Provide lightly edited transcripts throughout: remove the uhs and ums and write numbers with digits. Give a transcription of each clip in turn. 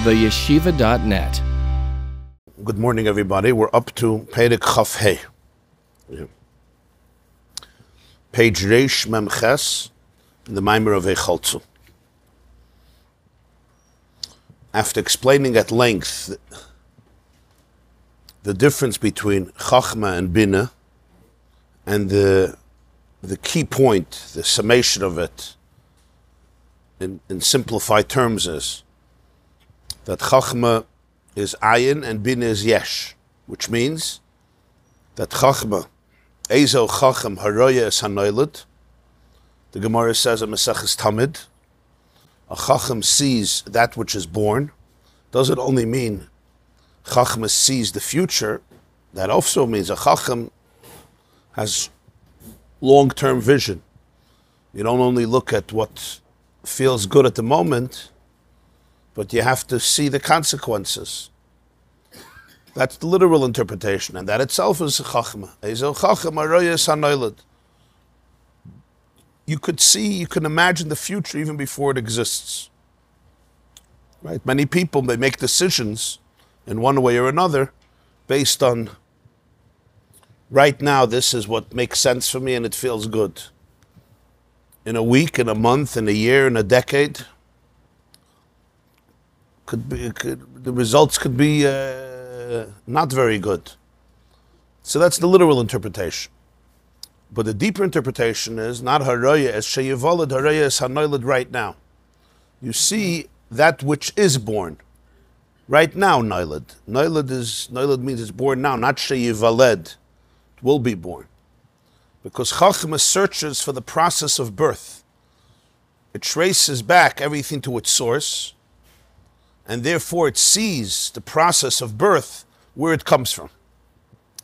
theyeshiva.net. Good morning, everybody. We're up to Perek Chaf Hey. Page Reish Mem Ches, the Maimer of Heichaltzu. After explaining at length the difference between Chachma and Bina, and the key point, the summation of it, in simplified terms is that Chachma is Ayin and Bina is Yesh, which means that Chachma, Ezo Chacham Haroya es Hanoilad, the Gemara says in Maseches Tamid, a Chacham sees that which is born. Doesn't only mean Chachma sees the future, that also means a Chacham has long-term vision. You don't only look at what feels good at the moment, but you have to see the consequences. That's the literal interpretation, and that itself is Chachma. Ezo Chacham Haroya es Hanoilad. You could see, you can imagine the future even before it exists. Right? Many people, they make decisions in one way or another based on, right now, this is what makes sense for me and it feels good. In a week, in a month, in a year, in a decade, the results could be not very good. So that's the literal interpretation. But the deeper interpretation is not Haroya as Sheyivolad, Haroya as Hanoilad right now. You see that which is born. Right now, Noilad. Noilad means it's born now, not Sheyivaled. It will be born. Because Chachma searches for the process of birth. It traces back everything to its source, and therefore it sees the process of birth where it comes from.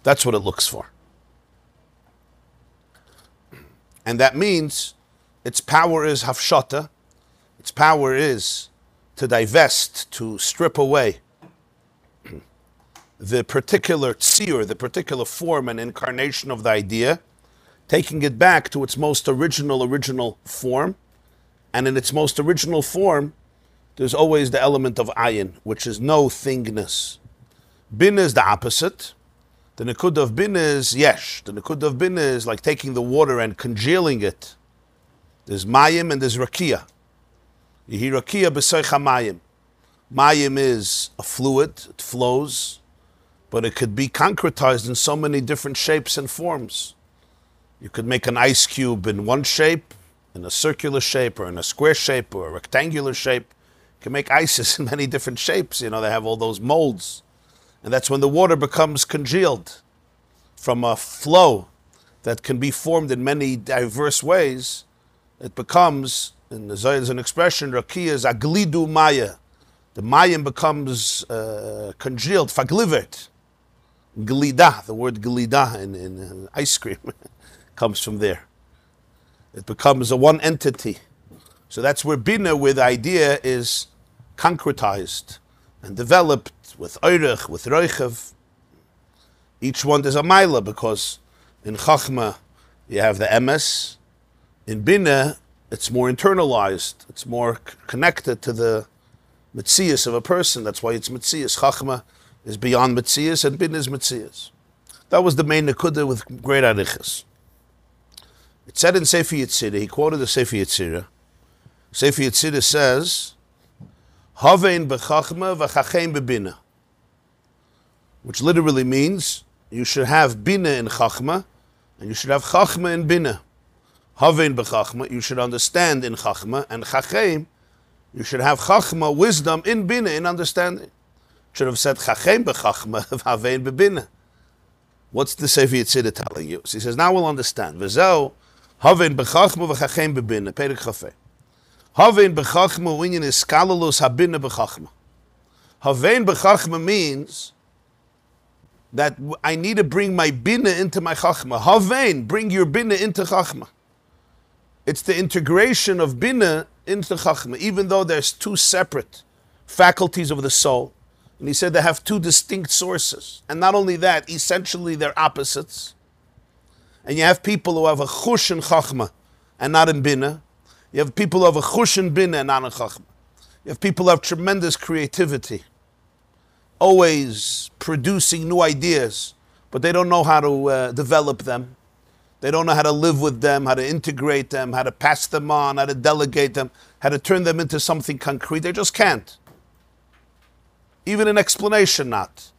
That's what it looks for. And that means its power is hafshata, its power is to divest, to strip away the particular tzir, the particular form and incarnation of the idea, taking it back to its most original form. And in its most original form, there's always the element of ayin, which is no thingness. Bina is the opposite. The Nekud of Bina is Yesh. The Nekud of Bina is like taking the water and congealing it. There's Mayim and there's Rakia. Yehi Rakia b'soicha Mayim. Mayim is a fluid, it flows, but it could be concretized in so many different shapes and forms. You could make an ice cube in one shape, in a circular shape, or in a square shape, or a rectangular shape. You can make ices in many different shapes. You know, they have all those molds. And that's when the water becomes congealed from a flow that can be formed in many diverse ways. It becomes, in the Zohar is an expression, Rakia is aglidu maya. The mayim becomes congealed, faglivet. Glida, the word glida in ice cream comes from there. It becomes a one entity. So that's where Bina, where the idea is concretized and developed with Oirech, with Roichev. Each one is a Maila, because in Chachma you have the Emes. In Bina, it's more internalized. It's more connected to the Metzias of a person. That's why it's Metzias. Chachma is beyond Metzias, and Bina is Metzias. That was the main Nekuda with great Arichas. It said in Sefer Yetzirah, he quoted the Sefer Yetzirah. Sefer Yetzirah says, Havein b'chachma v'chachein b'bina, which literally means you should have bina in chachma and you should have chachma in bina. Havein b'chachma, you should understand in chachma, and chachein, you should have chachma, wisdom in bina, in understanding. Should have said chachein b'chachma v'havein b'bina. What's the Sefer Yetzirah telling you? So he says, now we'll understand. V'zeu havein b'chachma v'chachein b'bina, Perek Chafei. Havein b'chachma winyan is skalalus habina b'chachma. Havein b'chachma means that I need to bring my bina into my chachma. Havein, bring your bina into chachma. It's the integration of bina into chachma, even though there's two separate faculties of the soul. And he said they have two distinct sources. And not only that, essentially they're opposites. And you have people who have a chush in chachma and not in bina. You have people who have a chush in bina and not in chachma. You have people who have tremendous creativity, always producing new ideas, but they don't know how to develop them. They don't know how to live with them, how to integrate them, how to pass them on, how to delegate them, how to turn them into something concrete. They just can't. Even an explanation not.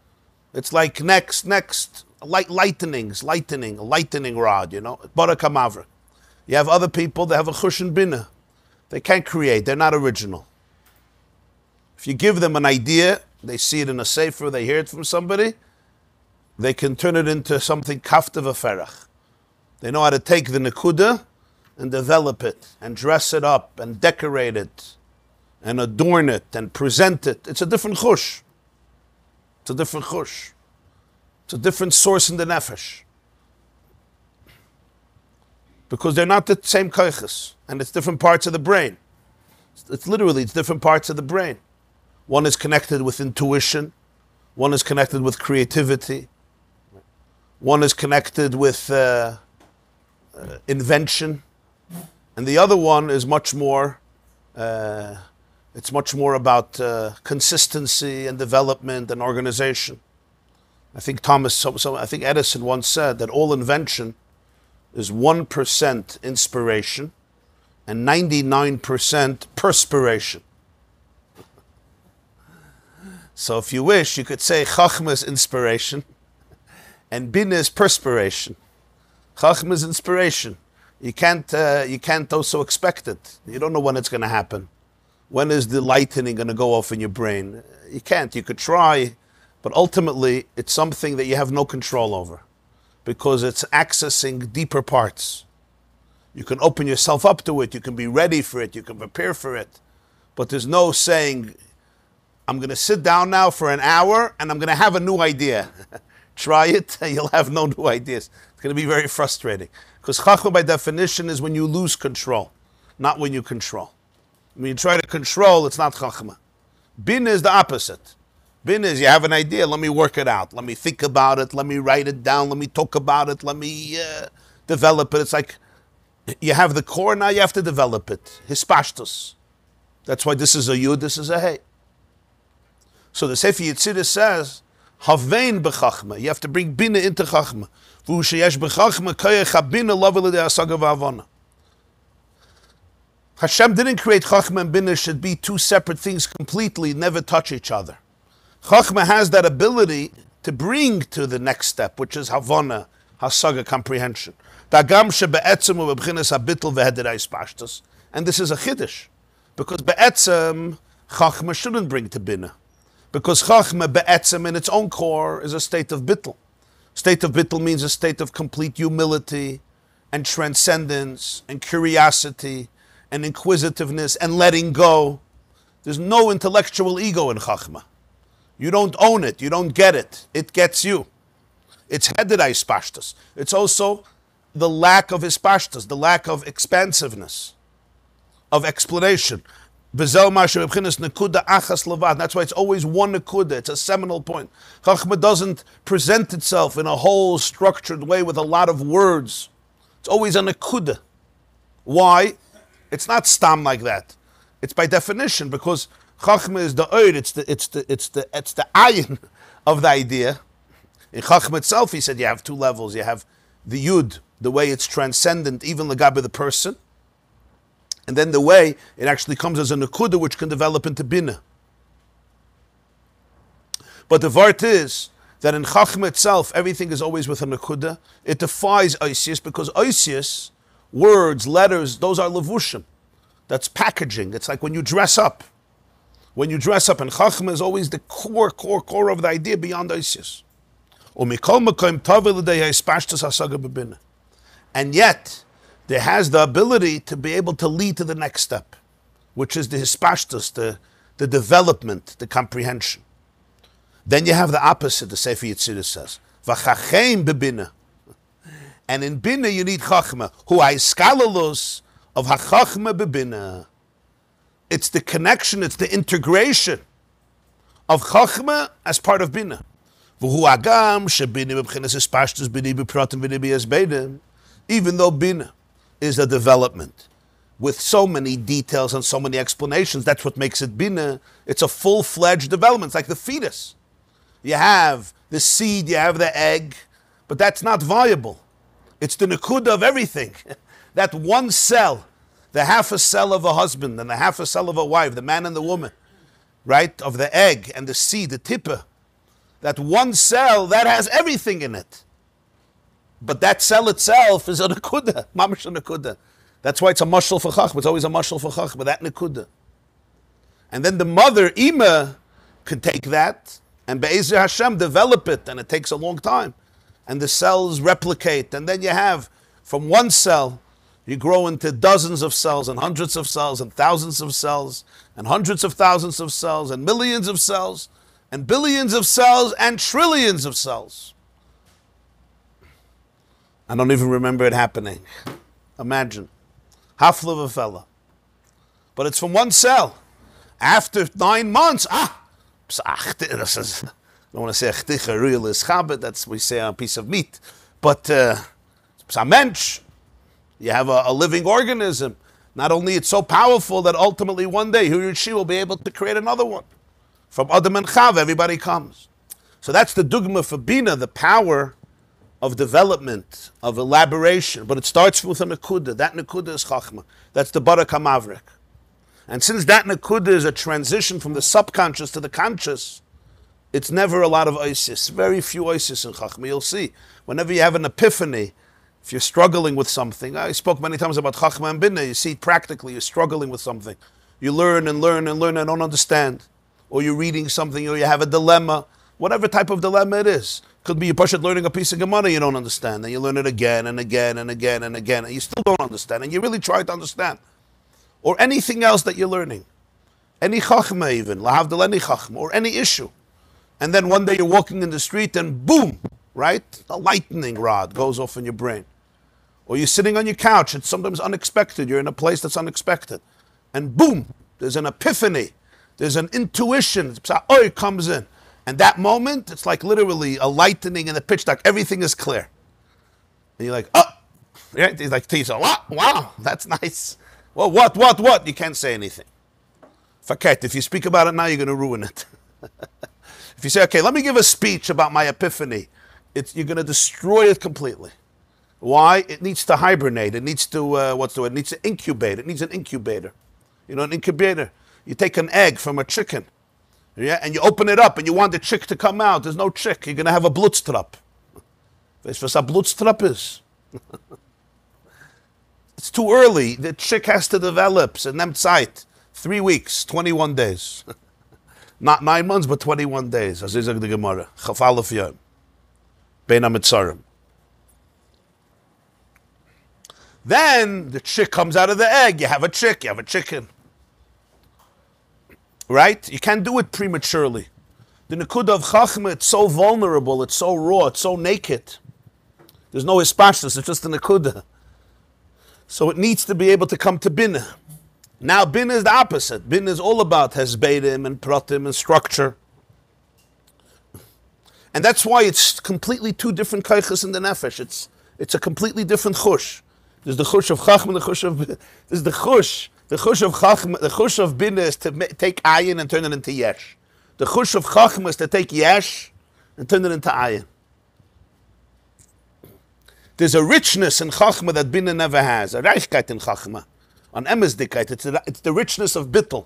It's like lightning rod, Baraka Mavra. You have other people that have a chushin bina. They can't create, they're not original. If you give them an idea, they see it in a sefer, they hear it from somebody, they can turn it into something kafta v'ferach. They know how to take the nekuda and develop it and dress it up and decorate it and adorn it and present it. It's a different chush. It's a different chush. It's a different source in the nefesh. Because they're not the same koiches, and it's different parts of the brain. It's different parts of the brain. One is connected with intuition, one is connected with creativity, one is connected with invention, and the other one is much more. It's much more about consistency and development and organization. I think Edison once said that all invention is 1% inspiration and 99% perspiration. So if you wish, you could say Chachma is inspiration and Bina is perspiration. Chachma is inspiration. You can't also expect it. You don't know when it's going to happen. When is the lightning going to go off in your brain? You can't. You could try, but ultimately it's something that you have no control over because it's accessing deeper parts. You can open yourself up to it. You can be ready for it. You can prepare for it. But there's no saying, I'm going to sit down now for an hour and I'm going to have a new idea. Try it, you'll have no new ideas. It's going to be very frustrating. Because Chachma by definition is when you lose control, not when you control. When you try to control, it's not Chachma. Bin is the opposite. Bin is you have an idea, let me work it out. Let me think about it, let me write it down, let me talk about it, let me develop it. It's like you have the core, now you have to develop it. Hispashtus. That's why this is a Yud, this is a Hey. So the Sefer Yetzirah says, Havein b'chachma. You have to bring bina into chachma. V'hu sheyesh b'chachma koyach habina lo v'lidei hasaga v'havana. Hashem didn't create chachma and bina should be two separate things completely, never touch each other. Chachma has that ability to bring to the next step, which is havana, hasaga, comprehension. Dagam shebe'etzem u'b'bchinas habitl v'hedera ispashtus. And this is a chiddush, because be'etzem chachma shouldn't bring to bina. Because Chachma be'etzem in its own core is a state of bittul. State of bittul means a state of complete humility and transcendence and curiosity and inquisitiveness and letting go. There's no intellectual ego in Chachma. You don't own it. You don't get it. It gets you. It's hedera ispashtus. It's also the lack of ispashtus, the lack of expansiveness, of explanation. That's why it's always one nekuda. It's a seminal point. Chachma doesn't present itself in a whole structured way with a lot of words. It's always a nekuda. Why? It's not stam like that. It's by definition because Chachma is the oid. It's the ayin of the idea. In Chachma itself, he said you have two levels. You have the yud, the way it's transcendent, even legabe the person. And then the way it actually comes as a nekuda which can develop into bina. But the vart is that in Chachma itself, everything is always with a nekuda. It defies oisius because oisius, words, letters, those are levushim. That's packaging. It's like when you dress up. When you dress up, and Chachma is always the core of the idea beyond oisius. And yet, there has the ability to be able to lead to the next step, which is the hispashtus, the development, the comprehension. Then you have the opposite, the Sefer Yetzirah says. V'chachem bebina. And in bina you need chachma, who ha'iskalolus of ha'chachma bebina. It's the connection, it's the integration of chachma as part of bina. V'hu agam shebina b'bchinas hispashtus b'ni b'pratim v'ni b'yazbeidim. Even though bina is a development. with so many details and so many explanations. That's what makes it bina. It's a full-fledged development. It's like the fetus. You have the seed, you have the egg, but that's not viable. It's the nekuda of everything. That one cell, the half a cell of a husband and the half a cell of a wife, the man and the woman, right, of the egg and the seed, the tippa, that one cell, that has everything in it. But that cell itself is a nekuda, mamash a nekuda. That's why it's a mashal for chachma. It's always a mashal for chachma, that nekuda. And then the mother, Ima, could take that and Be'ezer Hashem develop it, and it takes a long time. And the cells replicate, and then you have, from one cell, you grow into dozens of cells, and hundreds of cells, and thousands of cells, and hundreds of thousands of cells, and millions of cells, and billions of cells, and trillions of cells. I don't even remember it happening. Imagine. Half of a fella. But it's from one cell. After 9 months, I don't want to say achticha, real is chabit, that's we say on a piece of meat. But it's a mensch. You have a living organism. Not only it's so powerful that ultimately one day he or she will be able to create another one. From Adam and Chav, everybody comes. So that's the dugma for Bina, the power of development, of elaboration. But it starts with a nekuda. That nekuda is chachma. That's the barak hamavrik. And since that nekuda is a transition from the subconscious to the conscious, it's never a lot of oisis. Very few oisis in chachma. You'll see, whenever you have an epiphany, if you're struggling with something, I spoke many times about chachma and bina, you see practically, you're struggling with something. You learn and learn and learn and don't understand. Or you're reading something, or you have a dilemma, whatever type of dilemma it is. Could be you're learning a piece of Gemara you don't understand, and you learn it again and again and again and again, and you still don't understand, and you really try to understand. Or anything else that you're learning. Any chachma even, lahavdil any chachma, or any issue. And then one day you're walking in the street and boom, right? A lightning rod goes off in your brain. Or you're sitting on your couch, it's sometimes unexpected, you're in a place that's unexpected. And boom, there's an epiphany, there's an intuition, it comes in. And that moment, it's like literally a lightning in the pitch dark, everything is clear. And you're like, oh, right? He's like, wow, that's nice. Well, what? You can't say anything. Faket, if you speak about it now, you're going to ruin it. If you say, okay, let me give a speech about my epiphany, you're going to destroy it completely. Why? It needs to hibernate. It needs to, It needs to incubate. It needs an incubator. You know, an incubator. You take an egg from a chicken, yeah, and you open it up and you want the chick to come out. There's no chick. You're going to have a blutstrap. Weißt du, was a blutstrap is? It's too early. The chick has to develop. So nem Zeit. 3 weeks, 21 days. Not 9 months, but 21 days. As is the Gemara. Chaf alef yom. Bein ha-mitzarim. Then the chick comes out of the egg. You have a chick. You have a chicken. Right? You can't do it prematurely. The nekuda of chachma, it's so vulnerable. It's so raw. It's so naked. There's no hispashtus. It's just a nekuda. So it needs to be able to come to bina. Now bina is the opposite. Bina is all about hesbedim and pratim and structure. And that's why it's completely two different kaiches in the nefesh. It's a completely different chush. There's the chush of chachma, the chush of... There's the chush. The chush of chachma, the chush of bina is to take ayin and turn it into yesh. The chush of chachma is to take yesh and turn it into ayin. There's a richness in chachma that bina never has. A reichkeit in chachma. On emesdikkeit, it's the richness of bittul.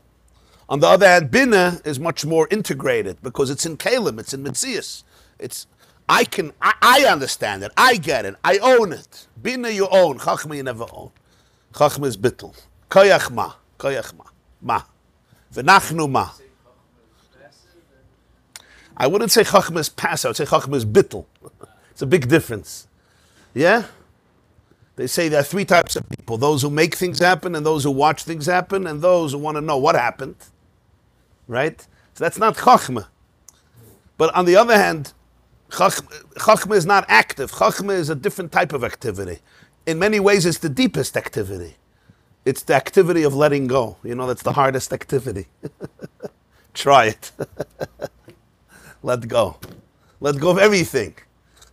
On the other hand, bina is much more integrated because it's in kalim, it's in mitzias. I understand it, I get it, I own it. Bina you own, chachma you never own. Chachma is bittul. Koyach ma. V'nachnu ma. I wouldn't say chachma is passive, I would say chachma is bittul. It's a big difference. Yeah? They say there are 3 types of people. Those who make things happen, and those who watch things happen, and those who want to know what happened. Right? So that's not chachma. But on the other hand, chachma is not active. Chachma is a different type of activity. In many ways, it's the deepest activity. It's the activity of letting go. You know, that's the hardest activity. Try it. Let go. Let go of everything.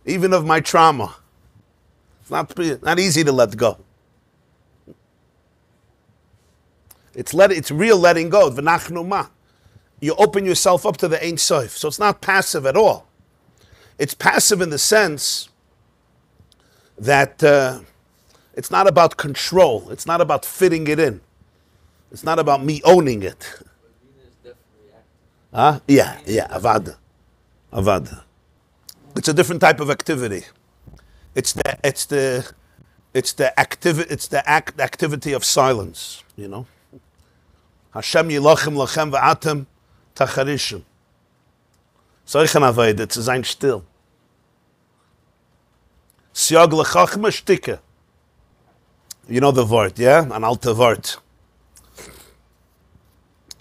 Even of my trauma. It's not easy to let go. It's real letting go. V'nachnu ma. You open yourself up to the Ein Sof. So it's not passive at all. It's passive in the sense that it's not about control. It's not about fitting it in. It's not about me owning it. Huh? Yeah, avada. Avada. It's a different type of activity. It's the activity of silence, you know. Hashem yilochem lachem va'atem tacharishim. Solchen avoid, it's sein still. Siog lechachma shtike. You know the word, yeah? An alte word.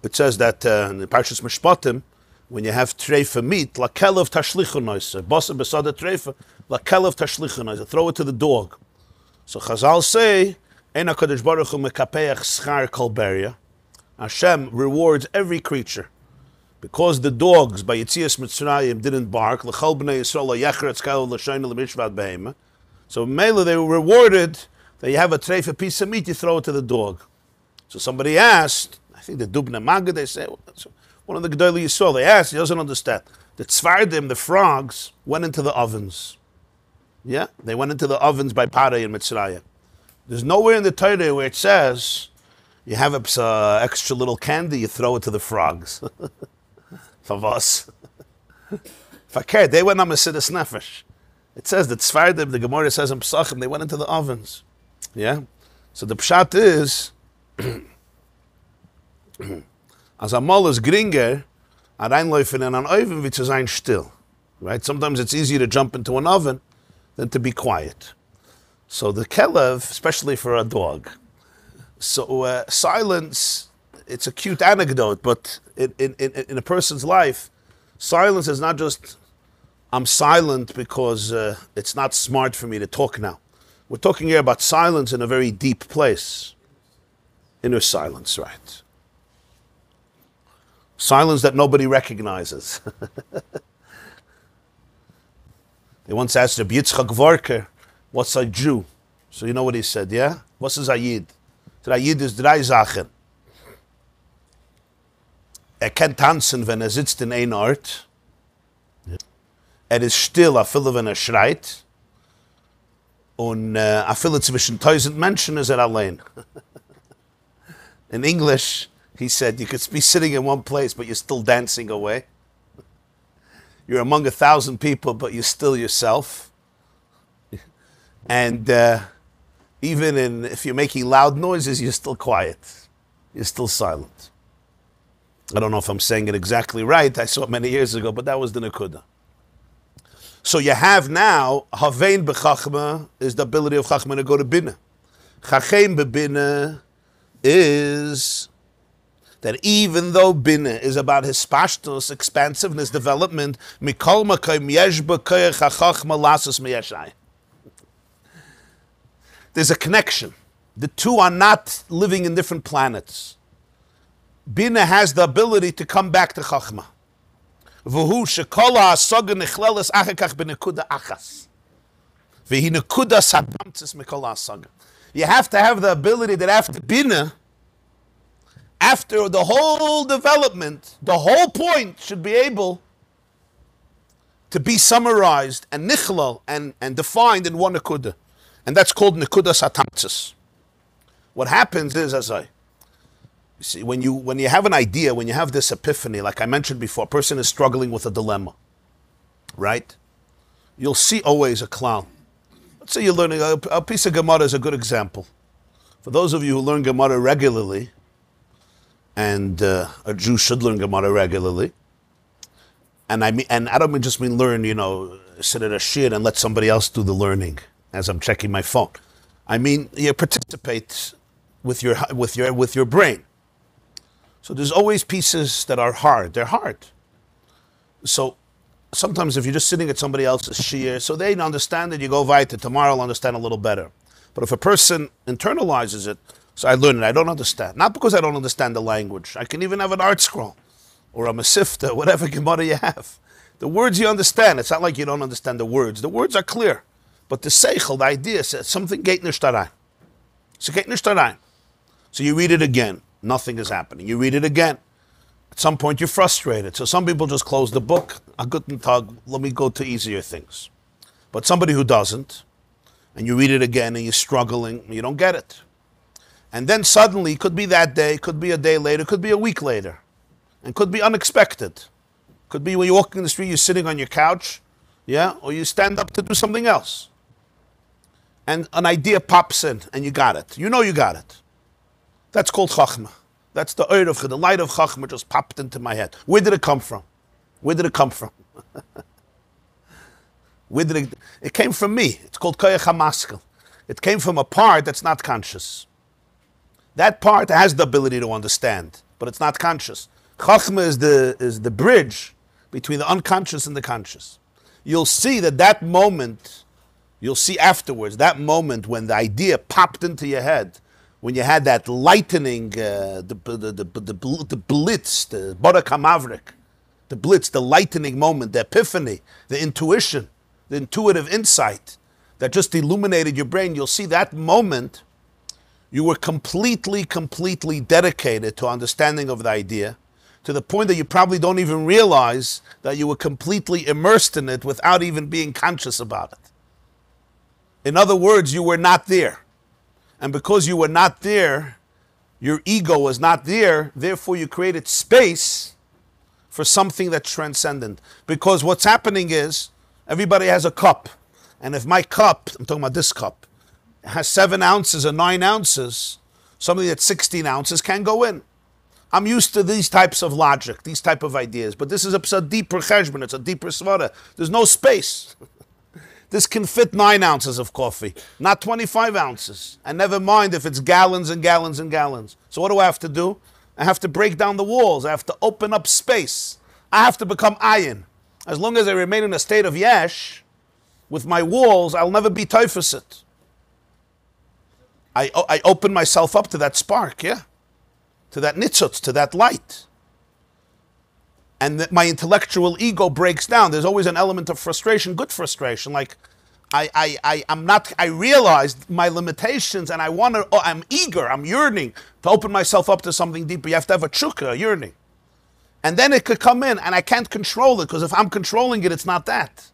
It says that in the Parshas Mishpatim, when you have treifa meat, la kelev tashlichu noise, bosa besada treifa, la kelev tashlichu noise, throw it to the dog. So Chazal say, Ein HaKadosh Baruch Hu mekapeach schar kol beria. Hashem rewards every creature. Because the dogs by Yetzias Mitzrayim didn't bark, l'chol b'nei Yisrael la'yachretz kal l'shayna l'mishvat behema. So Mela, they were rewarded that you have a treif, a piece of meat, you throw it to the dog. So somebody asked, I think the Dubna Maggid, they say, one of the Gedolei Yisrael, they asked, he doesn't understand. The tzvardim, the frogs, went into the ovens. Yeah, they went into the ovens by Parei in Mitzrayim. There's nowhere in the Torah where it says, you have an extra little candy, you throw it to the frogs. Favos. Fakir, they went on Mesidas Nefesh. It says that Tzvardim, the Gemara says in Pesachim, they went into the ovens. Yeah? So the pshat is, as a mol is gringer, a reinläufen in an oven, which is ein still. Right? Sometimes it's easier to jump into an oven than to be quiet. So the kelev, especially for a dog. So silence, it's a cute anecdote, but in a person's life, silence is not just, I'm silent because it's not smart for me to talk now. We're talking here about silence in a very deep place. Inner silence, right? Silence that nobody recognizes. They once asked Rabbi Yitzchak Vorker, what's a Jew? So you know what he said, yeah? What's a Zayid? Der Yid ist drei Sachen. Kann tanzen, wenn sitzt in ein Ort. Ist still, a viele, wenn schreit. Und a viele zwischen 1000 Menschen ist allein. In English, he said, you could be sitting in one place, but you're still dancing away. You're among 1,000 people, but you're still yourself. And even if you're making loud noises, you're still quiet. You're still silent. I don't know if I'm saying it exactly right. I saw it many years ago, but that was the Nekuda. So you have now, Havein b'chachma is the ability of Chachma to go to Binah. Chachem b'Binah is that even though Binah is about his pashtus, expansiveness, development, mikol makayim yesh b'koyach hachachma lasus miyashai. There's a connection. The two are not living in different planets. Bina has the ability to come back to Chachma. V'hu shekola ha'asaga nechleles achakach b'nekuda achas. V'hi nekuda sadamtzis mikola ha'asaga. You have to have the ability that after Bina, after the whole development, the whole point should be able to be summarized and nichlal and defined in one nekuda. And that's called nekudas hatamtzis. What happens is, you see, when you have an idea, when you have this epiphany, like I mentioned before, a person is struggling with a dilemma, right? You'll see always a clown. Let's say you're learning, a piece of Gemara is a good example. For those of you who learn Gemara regularly, and a Jew should learn Gemara regularly, and I don't just mean learn, sit at a shir and let somebody else do the learning as I'm checking my phone. I mean, you participate with your brain. So there's always pieces that are hard. They're hard. So sometimes if you're just sitting at somebody else's shir, so they understand it, you go weiter. Tomorrow I'll understand a little better. But if a person internalizes it, so I learn it, I don't understand. Not because I don't understand the language. I can even have an art scroll or a masifta, whatever Gemara you have. The words you understand. It's not like you don't understand the words. The words are clear. But the seichel, the idea says something geht nicht da rein. So geht nicht da rein. So you read it again. Nothing is happening. You read it again. At some point, you're frustrated. So some people just close the book. A guten Tag, let me go to easier things. But somebody who doesn't, and you read it again and you're struggling, you don't get it. And then suddenly, it could be that day, could be a day later, could be a week later, and could be unexpected. Could be when you're walking in the street, you're sitting on your couch, yeah, or you stand up to do something else. And an idea pops in, and you got it. You know you got it. That's called Chachma. That's the oil of the light of Chachma just popped into my head. Where did it come from? Where did it come from? Where did it? It came from me. It's called Koyach HaMaskel. It came from a part that's not conscious. That part has the ability to understand, but it's not conscious. Chachma is the bridge between the unconscious and the conscious. You'll see that moment, you'll see afterwards, that moment when the idea popped into your head, when you had that lightening, the blitz, the Barak HaMavrik, the blitz, the lightening moment, the epiphany, the intuition, the intuitive insight that just illuminated your brain, you'll see that moment, you were completely dedicated to understanding of the idea, to the point that you probably don't even realize that you were completely immersed in it without even being conscious about it. In other words, you were not there. And because you were not there, your ego was not there, therefore you created space for something that's transcendent. Because what's happening is, everybody has a cup. And if my cup, I'm talking about this cup, has 7 ounces or 9 ounces, something that's 16 ounces can go in. I'm used to these types of logic, these type of ideas. But this is a deeper cheshbon, it's a deeper svara. There's no space. This can fit 9 ounces of coffee, not 25 ounces. And never mind if it's gallons and gallons and gallons. So what do I have to do? I have to break down the walls. I have to open up space. I have to become ayin. As long as I remain in a state of yesh, with my walls, I'll never be teifusit. I open myself up to that spark, yeah? To that nitzutz, to that light. And that my intellectual ego breaks down. There's always an element of frustration, good frustration. Like, I realized my limitations and I'm eager, I'm yearning to open myself up to something deeper. You have to have a chukka, a yearning. And then it could come in and I can't control it because if I'm controlling it, it's not that.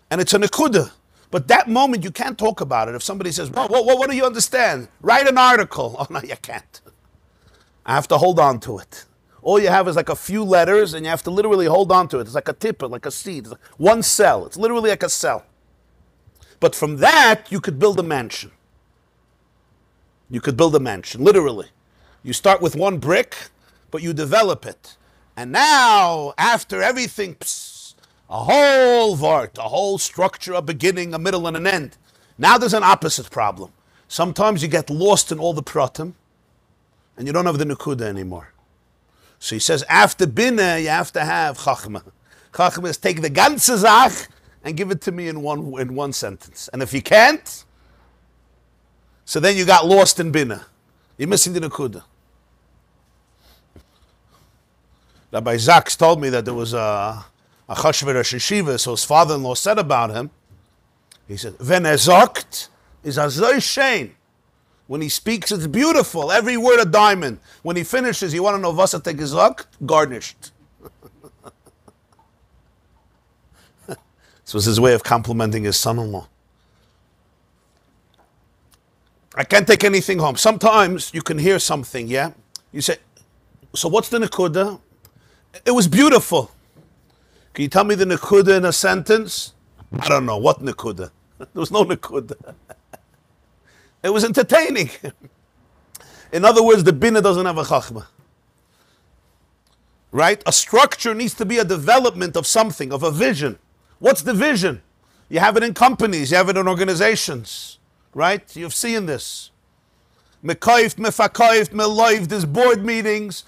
And it's a nekuda. But that moment, you can't talk about it. If somebody says, what do you understand? Write an article. Oh, no, you can't. I have to hold on to it. All you have is like a few letters, and you have to literally hold on to it. It's like a tipper, like a seed. It's like one cell. It's literally like a cell. But from that, you could build a mansion. You could build a mansion, literally. You start with one brick, but you develop it. And now, after everything, a whole vart, a whole structure, a beginning, a middle, and an end. Now there's an opposite problem. Sometimes you get lost in all the pratim, and you don't have the nekuda anymore. So he says, after binah, you have to have chachma. Chachma is take the ganze Zach and give it to me in one sentence. And if you can't, so then you got lost in binah. You're missing the nekuda. Rabbi Zaks told me that there was a chashver Rosh Yeshiva, so his father-in-law said about him, he said, "When sagt, is so shein." When he speaks, it's beautiful. Every word a diamond. When he finishes, you want to know was hat gesagt? Garnished. This was his way of complimenting his son-in-law. I can't take anything home. Sometimes you can hear something, yeah? You say, so what's the nekuda? It was beautiful. Can you tell me the nekuda in a sentence? I don't know. What nekuda? There was no nekuda. It was entertaining. In other words, the binah doesn't have a chachma. Right? A structure needs to be a development of something, of a vision. What's the vision? You have it in companies, you have it in organizations. Right? You've seen this. Mekayft, mefakayft, meloiv, there's board meetings.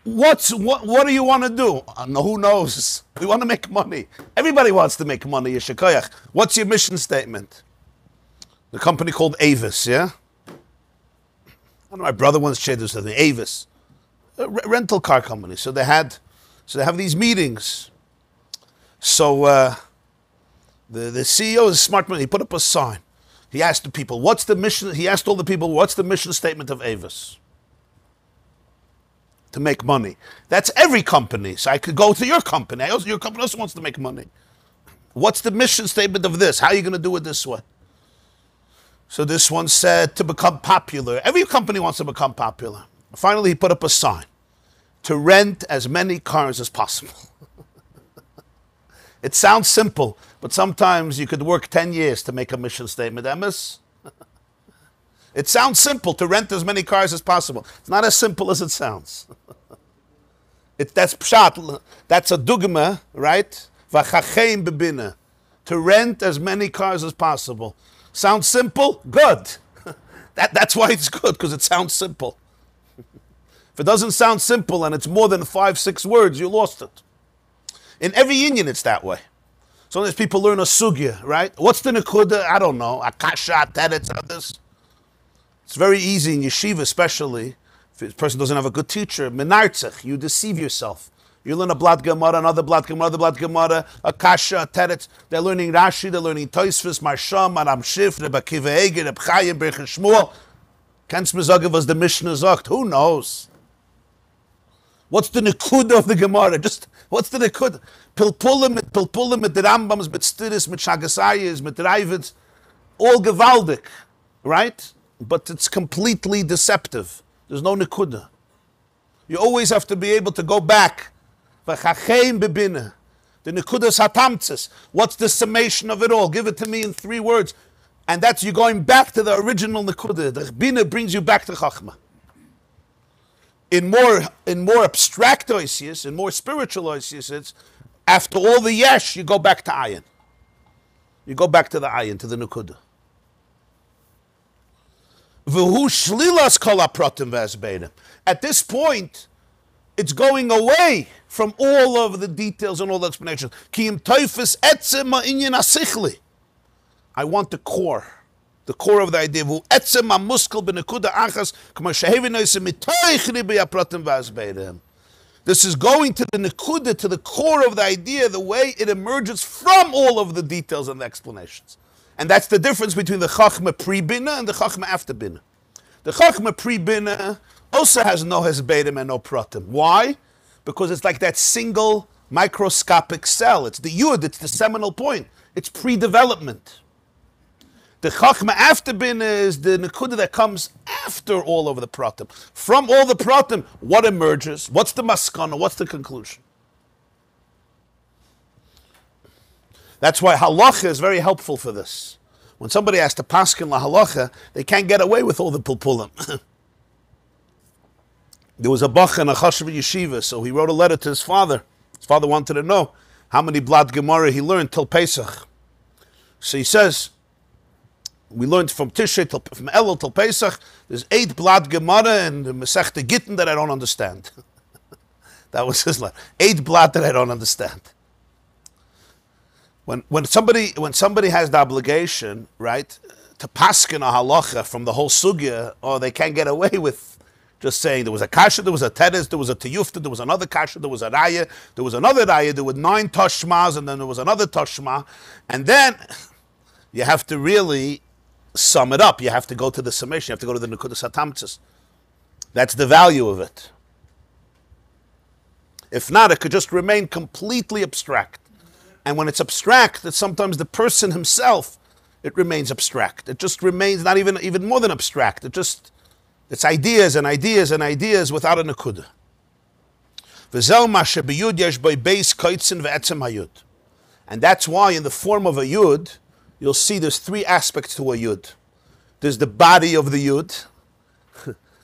What do you want to do? No, who knows? We want to make money. Everybody wants to make money, Yeshikoyach. What's your mission statement? The company called Avis, yeah? I don't know, my brother once shared this with me, Avis. A rental car company. So they have these meetings. So the CEO is a smart man. He put up a sign. He asked the people, what's the mission? He asked all the people, what's the mission statement of Avis? To make money. That's every company. So I could go to your company. Your company also wants to make money. What's the mission statement of this? How are you going to do it this way? So this one said to become popular. Every company wants to become popular. Finally, he put up a sign to rent as many cars as possible. It sounds simple, but sometimes you could work 10 years to make a mission statement, Emes. It sounds simple to rent as many cars as possible. It's not as simple as it sounds. That's pshat. That's a dugma, right? V'chacheim bebina. To rent as many cars as possible. Sounds simple? Good. That's why it's good, because it sounds simple. If it doesn't sound simple and it's more than 5-6 words, you lost it. In every union, it's that way. Sometimes people learn a sugya, right? What's the nekuda? I don't know. Akasha, teretz, others. It's very easy in yeshiva, especially if a person doesn't have a good teacher. Menartzach, you deceive yourself. You learn a blad gemara, another blad gemara, another blad gemara, Akasha, teretz. They're learning Rashi, they're learning Tosfos, Marsham, Aram Shif, Reb Akiva Eger, Reb Chaim, Berch Shmuel. Kennst mir sagen, was the Mishnah sagt? Who knows? What's the nekuda of the Gemara? Just, what's the nekuda? Pilpulim, mit the Rambams, mit Stiris, mit Shagasayas, mit Raivitz, all gewaldig, right? But it's completely deceptive. There's no nekuda. You always have to be able to go back. V'chacheim bebina. The nekudas hatamtzes. What's the summation of it all? Give it to me in 3 words. And that's you going back to the original nekuda. The bina brings you back to chachma. In more abstract oisius, in more spiritual oisius, it's after all the yesh, you go back to ayin. You go back to the ayin, to the nekuda. V'hu shlilas kol hapratim v'asbeirim. At this point, it's going away from all of the details and all the explanations. Ki im toifes etzem ha'inyan hasichli. I want the core of the idea. V'hu etzem ha'muskel b'nekuda achas k'ma shehevi noisem mitoich ribi hapratim v'asbeirim. This is going to the nekuda, to the core of the idea, the way it emerges from all of the details and the explanations. And that's the difference between the chachma pre-bina and the chachma after bina. The chachma pre-bina also has no hesbedim and no pratim. Why? Because it's like that single microscopic cell. It's the yud, it's the seminal point. It's pre-development. The chachma after bina is the nekuda that comes after all of the pratim. From all the pratim, what emerges? What's the maskana? What's the conclusion? That's why halacha is very helpful for this. When somebody has to paskin la halacha, they can't get away with all the pulpulim. There was a bach in a chashuv yeshiva, so he wrote a letter to his father. His father wanted to know how many blad gemara he learned till Pesach. So he says, we learned from Tishrei, from Elul till Pesach, there's 8 blad gemara and the Masechta Gittin that I don't understand. That was his letter. 8 blad that I don't understand. When somebody has the obligation, right, to paskin a halacha from the whole sugya, or they can't get away with just saying there was a kasha, there was a teres, there was a tiyufta, there was another kasha, there was a raya, there was another raya, there were 9 tashmas, and then there was another tashma, and then you have to really sum it up. You have to go to the summation. You have to go to the nekudas hatamtzes. That's the value of it. If not, it could just remain completely abstract. And when it's abstract, that sometimes the person himself, it remains abstract. It just remains not even more than abstract. It's ideas and ideas and ideas without a nekuda. And that's why in the form of a yud, you'll see there's 3 aspects to a yud. There's the body of the yud,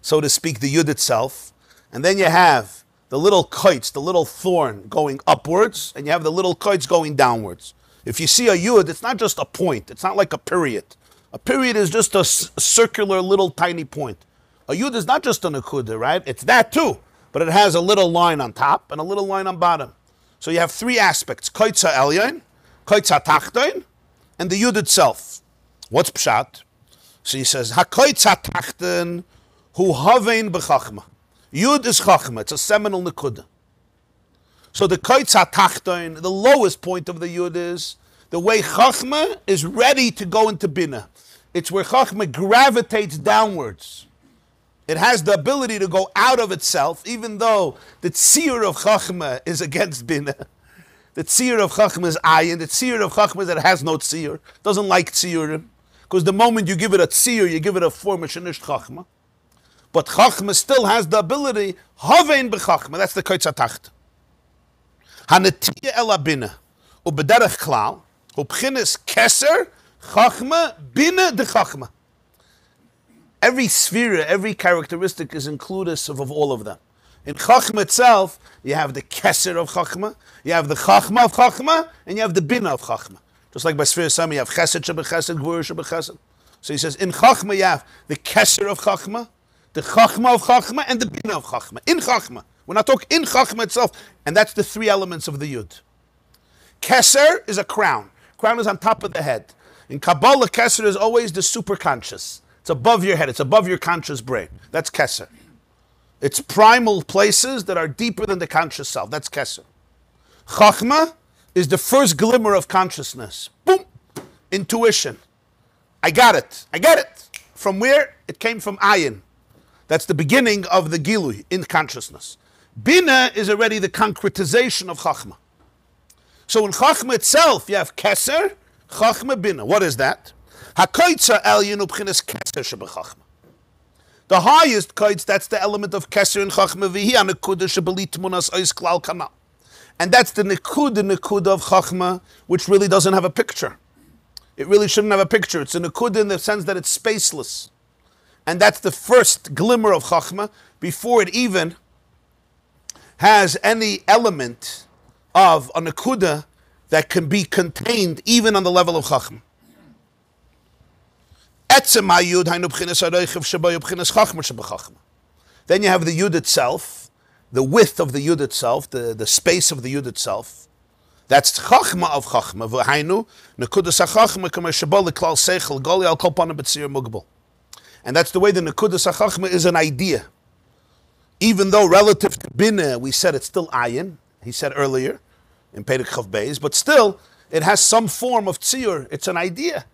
so to speak, the yud itself. And then you have the little kites, the little thorn going upwards, and you have the little kites going downwards. If you see a yud, it's not just a point. It's not like a period. A period is just a circular little tiny point. A yud is not just a nekuda, right? It's that too, but it has a little line on top and a little line on bottom. So you have 3 aspects: kites ha'elyon, kites ha'tachton, and the yud itself. What's pshat? So he says, ha-kites ha'tachton hu havein b'chachma. Yud is chachma. It's a seminal nekuda. So the kites ha'tachton, the lowest point of the yud, is the way chachma is ready to go into bina. It's where Chachma gravitates downwards. It has the ability to go out of itself, even though the tzir of Chachma is against Bina. The tzir of Chachma is ayin. The tzir of Chachma is that it has no tzir. Doesn't like tzirim. Because the moment you give it a tzir, you give it a form of shenish Chachma. But Chachma still has the ability, havein b'Chachma. That's the koitz hatacht. Hanetiya ela Bina. Ubederech klal. Ubchines keser. Chachma, Bina de Chachma. Every sphere, every characteristic is inclusive of all of them. In Chachma itself, you have the Keser of Chachma, you have the Chachma of Chachma, and you have the Bina of Chachma. Just like by Sphere Sami, you have Chesed Shebechesed, Gvur Shebechesed. So he says, in Chachma you have the Keser of Chachma, the Chachma of Chachma, and the Bina of Chachma. In Chachma. We're not talking in Chachma itself. And that's the three elements of the Yud. Keser is a crown. Crown is on top of the head. In Kabbalah, Keser is always the superconscious. It's above your head. It's above your conscious brain. That's Keser. It's primal places that are deeper than the conscious self. That's Keser. Chachma is the first glimmer of consciousness. Boom! Intuition. I got it. I get it. From where? It came from Ayin. That's the beginning of the Gilui in consciousness. Bina is already the concretization of Chachma. So in Chachma itself, you have Keser, Chachma, Bina. What is that? HaKoitza elyon ubchines Keser shebechachma. The highest koitz, that's the element of Keser in Chachma, v'hi ha-nekuda shebelit tmunas ois klal kanal. And that's the nekuda of Chachma, which really doesn't have a picture. It really shouldn't have a picture. It's a nekuda in the sense that it's spaceless. And that's the first glimmer of Chachma before it even has any element of a nekuda that can be contained even on the level of Chachma. Then you have the Yud itself, the width of the Yud itself, the space of the Yud itself. That's Chachma of Chachma. And that's the way the Nekudas HaChachma is an idea. Even though relative to Bina, we said it's still Ayin, he said earlier, in Perek Chav Bais, but still, it has some form of tziyur. It's an idea.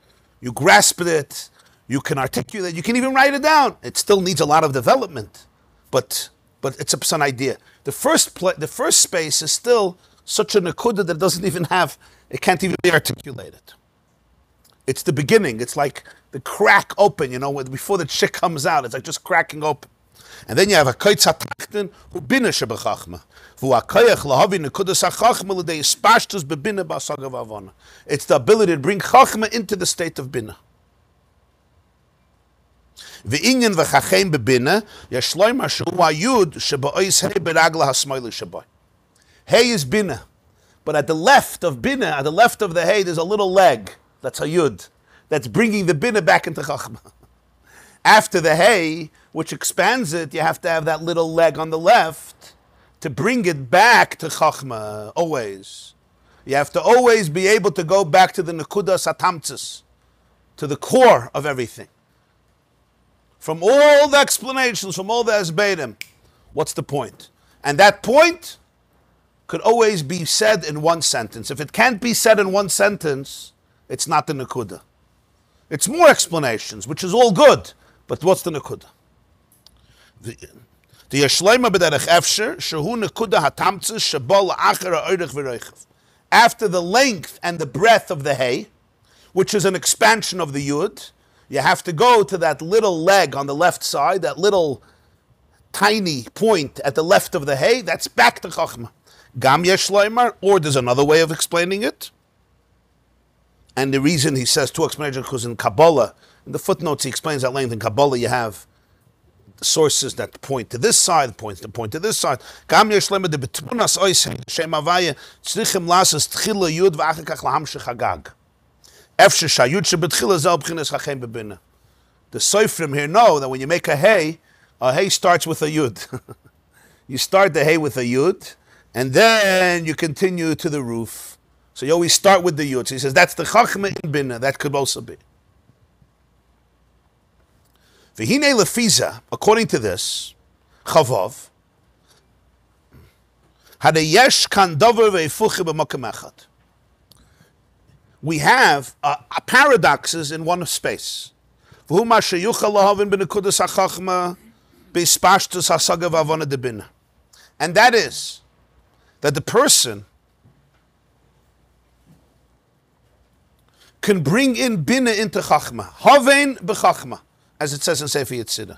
You grasp it, you can articulate, you can even write it down. It still needs a lot of development, but it's an idea. The first space is still such a nekuda that it doesn't even have, it can't even be articulated. It's the beginning. It's like the crack open, before the chick comes out. It's like just cracking open. And then you have a koitz hatachten hu bina shebechachma. V'hu hakayach lahavi nekudas hachachma l'dei ispashtus bebina b'asaga v'avona. It's the ability to bring chachma into the state of bina. V'inyan v'chachem bebina yashloim hashu hayud sheba'ois hei beragla hasmoili sheba'y. Hay is bina. But at the left of bina, at the left of the hay, there's a little leg. That's a yud. That's bringing the bina back into chachma. After the hay, which expands it, you have to have that little leg on the left to bring it back to chachma, always. You have to always be able to go back to the nekudas hatamtzis, to the core of everything. From all the explanations, from all the asbeirim, what's the point? And that point could always be said in one sentence. If it can't be said in one sentence, it's not the nekuda. It's more explanations, which is all good, but what's the nekuda? The yashleima b'derech efsher shehu nekuda hatamtzis shebol la'acher ha'oirich v'roichav. After the length and the breadth of the hay, which is an expansion of the yud, you have to go to that little leg on the left side, that little tiny point at the left of the hay. That's back to chachma. Gam yashleimar, or there's another way of explaining it. And the reason he says two explanations, because in Kabbalah, in the footnotes he explains at length, in Kabbalah you have sources that point to this side, points to point to this side. Gam yeshleimar de betmunas oisei shem avaya tzrichim lasas tchila yud v'achakach lahamshich hagag. Efshe shayud shebetchila zel b'chines hachem bebina. The soifrim here know that when you make a hay starts with a yud. You start the hay with a yud, and then you continue to the roof. So you always start with the yud. So he says that's the chachma in bina. That could also be. V'hinei lefiza, according to this, chavav, hadayesh kan davar ve'efuchi b'makom echad. We have paradoxes in one space. V'hu ma sheyuchal lahavin b'nekudas hachachma b'hispashtus hasaga v'avana de bina. And that is that the person can bring in bina into chachma. Havein b'chachma, as it says in Sefer Yetzirah.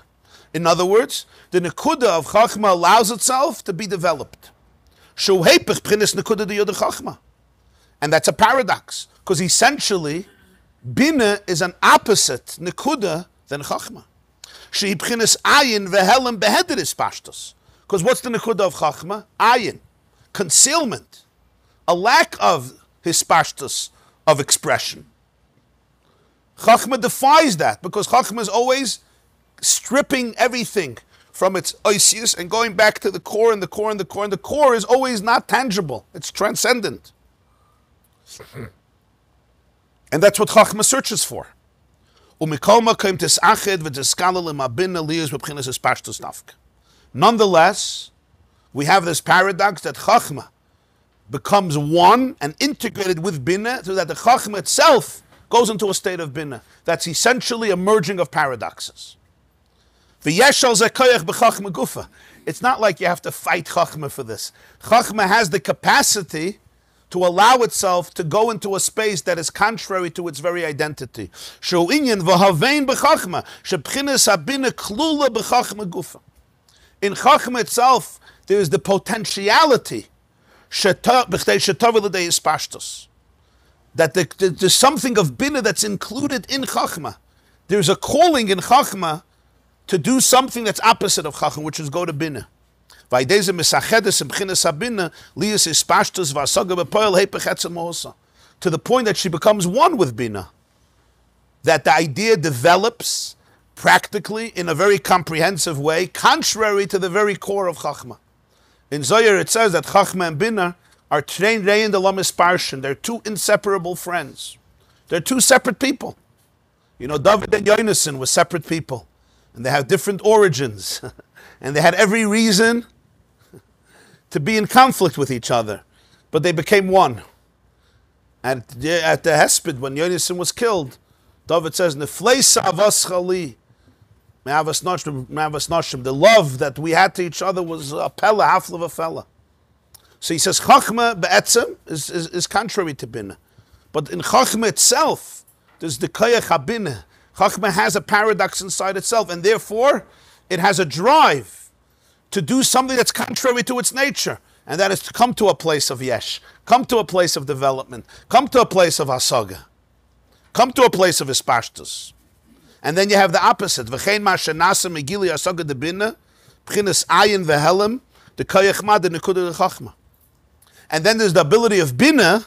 In other words, the nekuda of chachma allows itself to be developed. Shu heipich b'chinas nekuda de yod chachma. And that's a paradox, because essentially, bina is an opposite nekuda than chachma. Shehi b'chinas ayin v'helem beheder hispashtus. Because what's the nekuda of chachma? Ayin, concealment, a lack of hispashtus, of expression. Chachma defies that, because chachma is always stripping everything from its oisius and going back to the core and the core and the core, and the core is always not tangible. It's transcendent. And that's what chachma searches for. Nonetheless, we have this paradox that chachma becomes one and integrated with bina, so that the chachma itself goes into a state of bina. That's essentially a merging of paradoxes. It's not like you have to fight chachma for this. Chachma has the capacity to allow itself to go into a space that is contrary to its very identity. In chachma itself, there is the potentiality that there's something of bina that's included in chachma. There's a calling in chachma to do something that's opposite of chachma, which is go to bina. To the point that she becomes one with bina. That the idea develops practically in a very comprehensive way, contrary to the very core of chachma. In Zohar it says that chachma and bina are trained in the lamis parshin. They're two inseparable friends. They're two separate people. You know, David and Yonason were separate people. And they have different origins. And they had every reason to be in conflict with each other. But they became one. And at the Hesped, when Yonason was killed, David says, Nefleisa avas chali. The love that we had to each other was a pella, half of a fella. So he says, Chachma be'etzem is contrary to Bina. But in Chachma itself, there's the Koyach HaBina. Chachma has a paradox inside itself, and therefore, it has a drive to do something that's contrary to its nature. And that is to come to a place of yesh, come to a place of development, come to a place of hasaga, come to a place of ispashtus. And then you have the opposite. V'chein ma shenasa megili hasaga de bina, b'chinas ayin v'helem, the koyach ma de nekuda de chachma. And then there's the ability of bina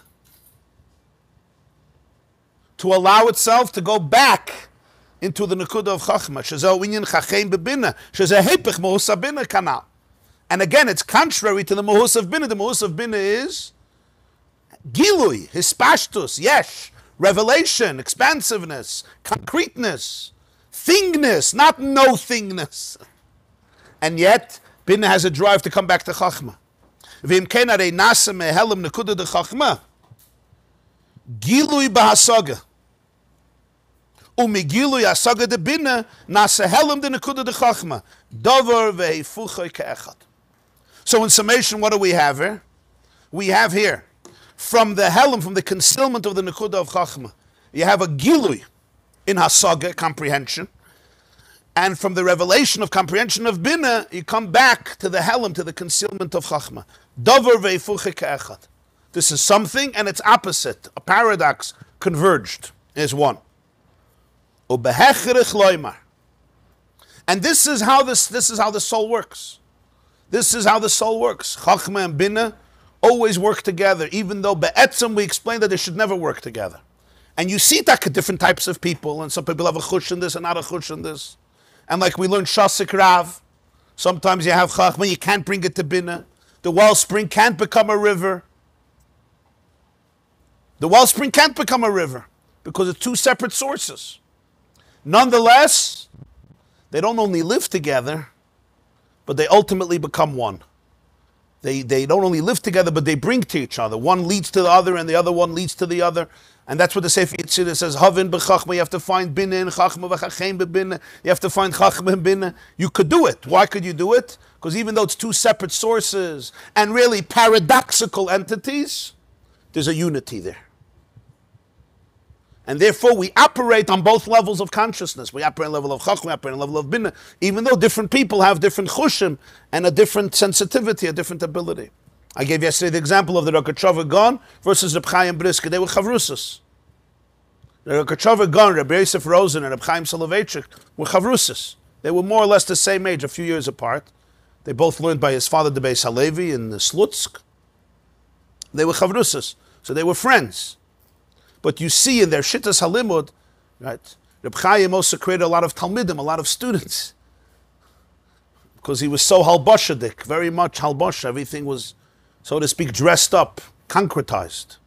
to allow itself to go back into the nekuda of chachma. Shezeh winyan chachem bebina. Shezeh hepech mohus bina kanal. And again, it's contrary to the mohus of bina. The mohus of bina is gilui, hispashtus, yesh, revelation, expansiveness, concreteness, thingness, not no thingness. And yet, bina has a drive to come back to chachma. V'im ken arei nasa mehelem nekuda de chachma, gilui b'hasaga. Umigilui hasaga de bina, nasa helem de nekuda de chachma. Dover ve'hifuchoi ke'echad. So in summation, what do we have here? We have here, from the helem, from the concealment of the nekuda of chachma, you have a gilui in hasaga, comprehension. And from the revelation of comprehension of bina, you come back to the helem, to the concealment of chachma. Dover ve'hifuchoi ke'echad. This is something and its opposite, a paradox converged is one. And this is how the soul works. This is how the soul works. Chachma and bina always work together, even though be'etzem we explained that they should never work together. And you see that different types of people, and some people have a chush in this and not a chush in this. And like we learned Shasik Rav, sometimes you have chachma, you can't bring it to bina. The wellspring can't become a river. The wellspring can't become a river because it's two separate sources. Nonetheless, they don't only live together, but they ultimately become one. They don't only live together, but they bring to each other. One leads to the other, and the other one leads to the other. And that's what the Sefer Yitzhak says, Havin b'chachma, you have to find binah and chachma v'chachem b'binah. You have to find chachma and binah. You could do it. Why could you do it? Because even though it's two separate sources and really paradoxical entities, there's a unity there. And therefore, we operate on both levels of consciousness. We operate on the level of chachma, we operate on the level of binah, even though different people have different chushim and a different sensitivity, a different ability. I gave yesterday the example of the Rakachova Gon versus Reb Chaim Brisker. They were chavrusas. The Rakachova Gon, Reb Yosef Rosen and Reb Chaim Soloveitchik were chavrusas. They were more or less the same age, a few years apart. They both learned by his father, the Bais Halevi, in Slutsk. They were chavrusas, so they were friends. But you see in their Shittas Halimud, right, Reb Chaim also created a lot of Talmidim, a lot of students. Because he was so halboshadik, very much halbosh. Everything was, so to speak, dressed up, concretized.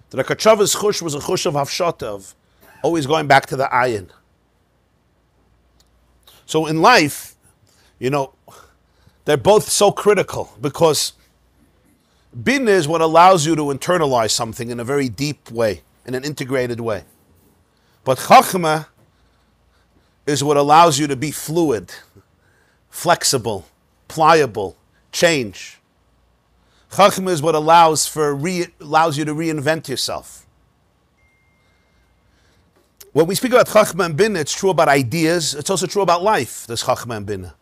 The Rakachova's chush was a chush of hafshata, of always going back to the ayin. So in life, they're both so critical because bin is what allows you to internalize something in a very deep way, in an integrated way. But chachma is what allows you to be fluid, flexible, pliable, change. Chachma is what allows you to reinvent yourself. When we speak about chachma and bin, it's true about ideas. It's also true about life. There's chachma and bin.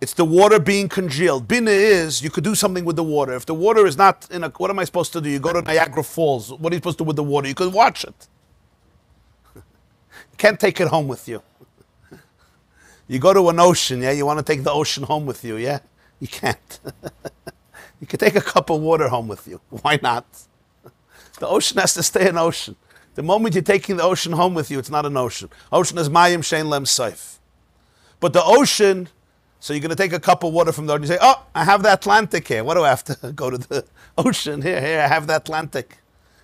It's the water being congealed. Bina is, you could do something with the water. If the water is not what am I supposed to do? You go to Niagara Falls. What are you supposed to do with the water? You could watch it. You can't take it home with you. You go to an ocean, yeah? You want to take the ocean home with you, yeah? You can't. You can take a cup of water home with you. Why not? The ocean has to stay an ocean. The moment you're taking the ocean home with you, it's not an ocean. Ocean is mayim shein lem seif. But the ocean, so you're going to take a cup of water from the ocean. You say, oh, I have the Atlantic here. What do I have to go to the ocean? Here, I have the Atlantic.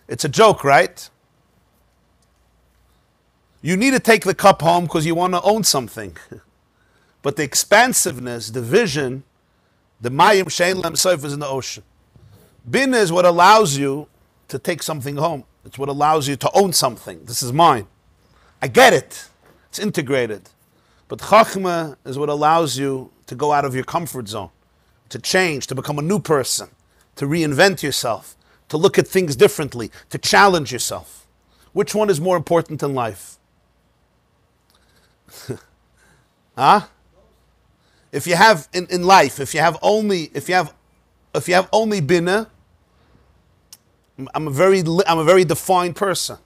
It's a joke, right? You need to take the cup home because you want to own something. But the expansiveness, the vision, the mayim shein lem seif is in the ocean. Bin is what allows you to take something home. It's what allows you to own something. This is mine. I get it. It's integrated. But chachma is what allows you to go out of your comfort zone, to change, to become a new person, to reinvent yourself, to look at things differently, to challenge yourself. Which one is more important in life? Huh? If you have in life, if you have only bina, I'm a very defined person.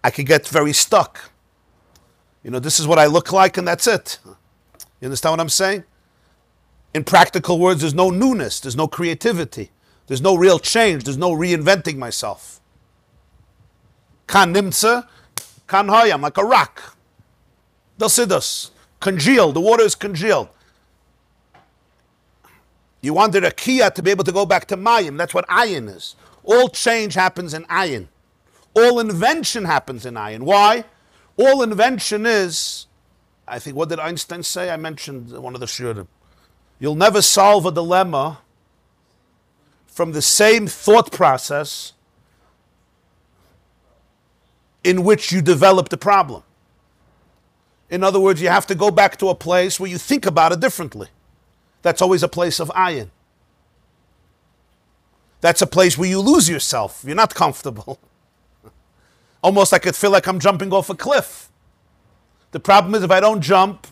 I could get very stuck. This is what I look like, and that's it. You understand what I'm saying? In practical words, there's no newness, there's no creativity, there's no real change, there's no reinventing myself. Kan nimtza, kan hayam, like a rock. Dasidus, congealed, the water is congealed. You wanted a kia to be able to go back to mayim. That's what ayin is. All change happens in ayin. All invention happens in ayin. Why? All invention is, I think, what did Einstein say? I mentioned one of the shurim. You'll never solve a dilemma from the same thought process in which you developed the problem. In other words, you have to go back to a place where you think about it differently. That's always a place of ayin. That's a place where you lose yourself. You're not comfortable. Almost I could feel like I'm jumping off a cliff. The problem is if I don't jump,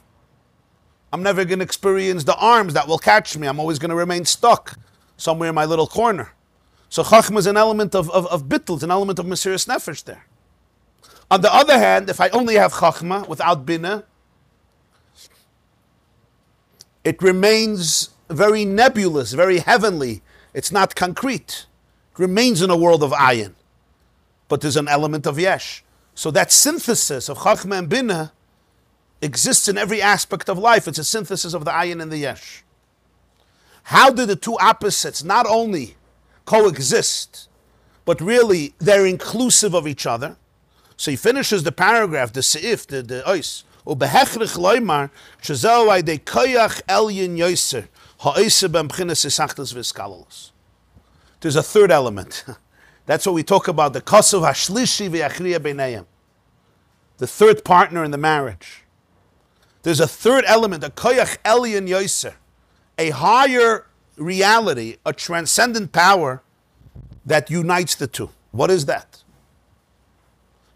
I'm never going to experience the arms that will catch me. I'm always going to remain stuck somewhere in my little corner. So chachma is an element of bittul, it's an element of mesiras nefesh there. On the other hand, if I only have chachma without bina, it remains very nebulous, very heavenly. It's not concrete. It remains in a world of ayin. But there's an element of yesh. So that synthesis of chachma and bina exists in every aspect of life. It's a synthesis of the ayin and the yesh. How do the two opposites not only coexist, but really they're inclusive of each other? So he finishes the paragraph, the seif, the ois. ובהכרח לומר שזהו על ידי כוח עליון יוסר, העושה במבחינת היסחטות והסקללות. There's a third element. That's what we talk about, the kosov hashlishi v'yachriya b'neihem. The third partner in the marriage. There's a third element, a koyach elyon yoser, a higher reality, a transcendent power that unites the two. What is that?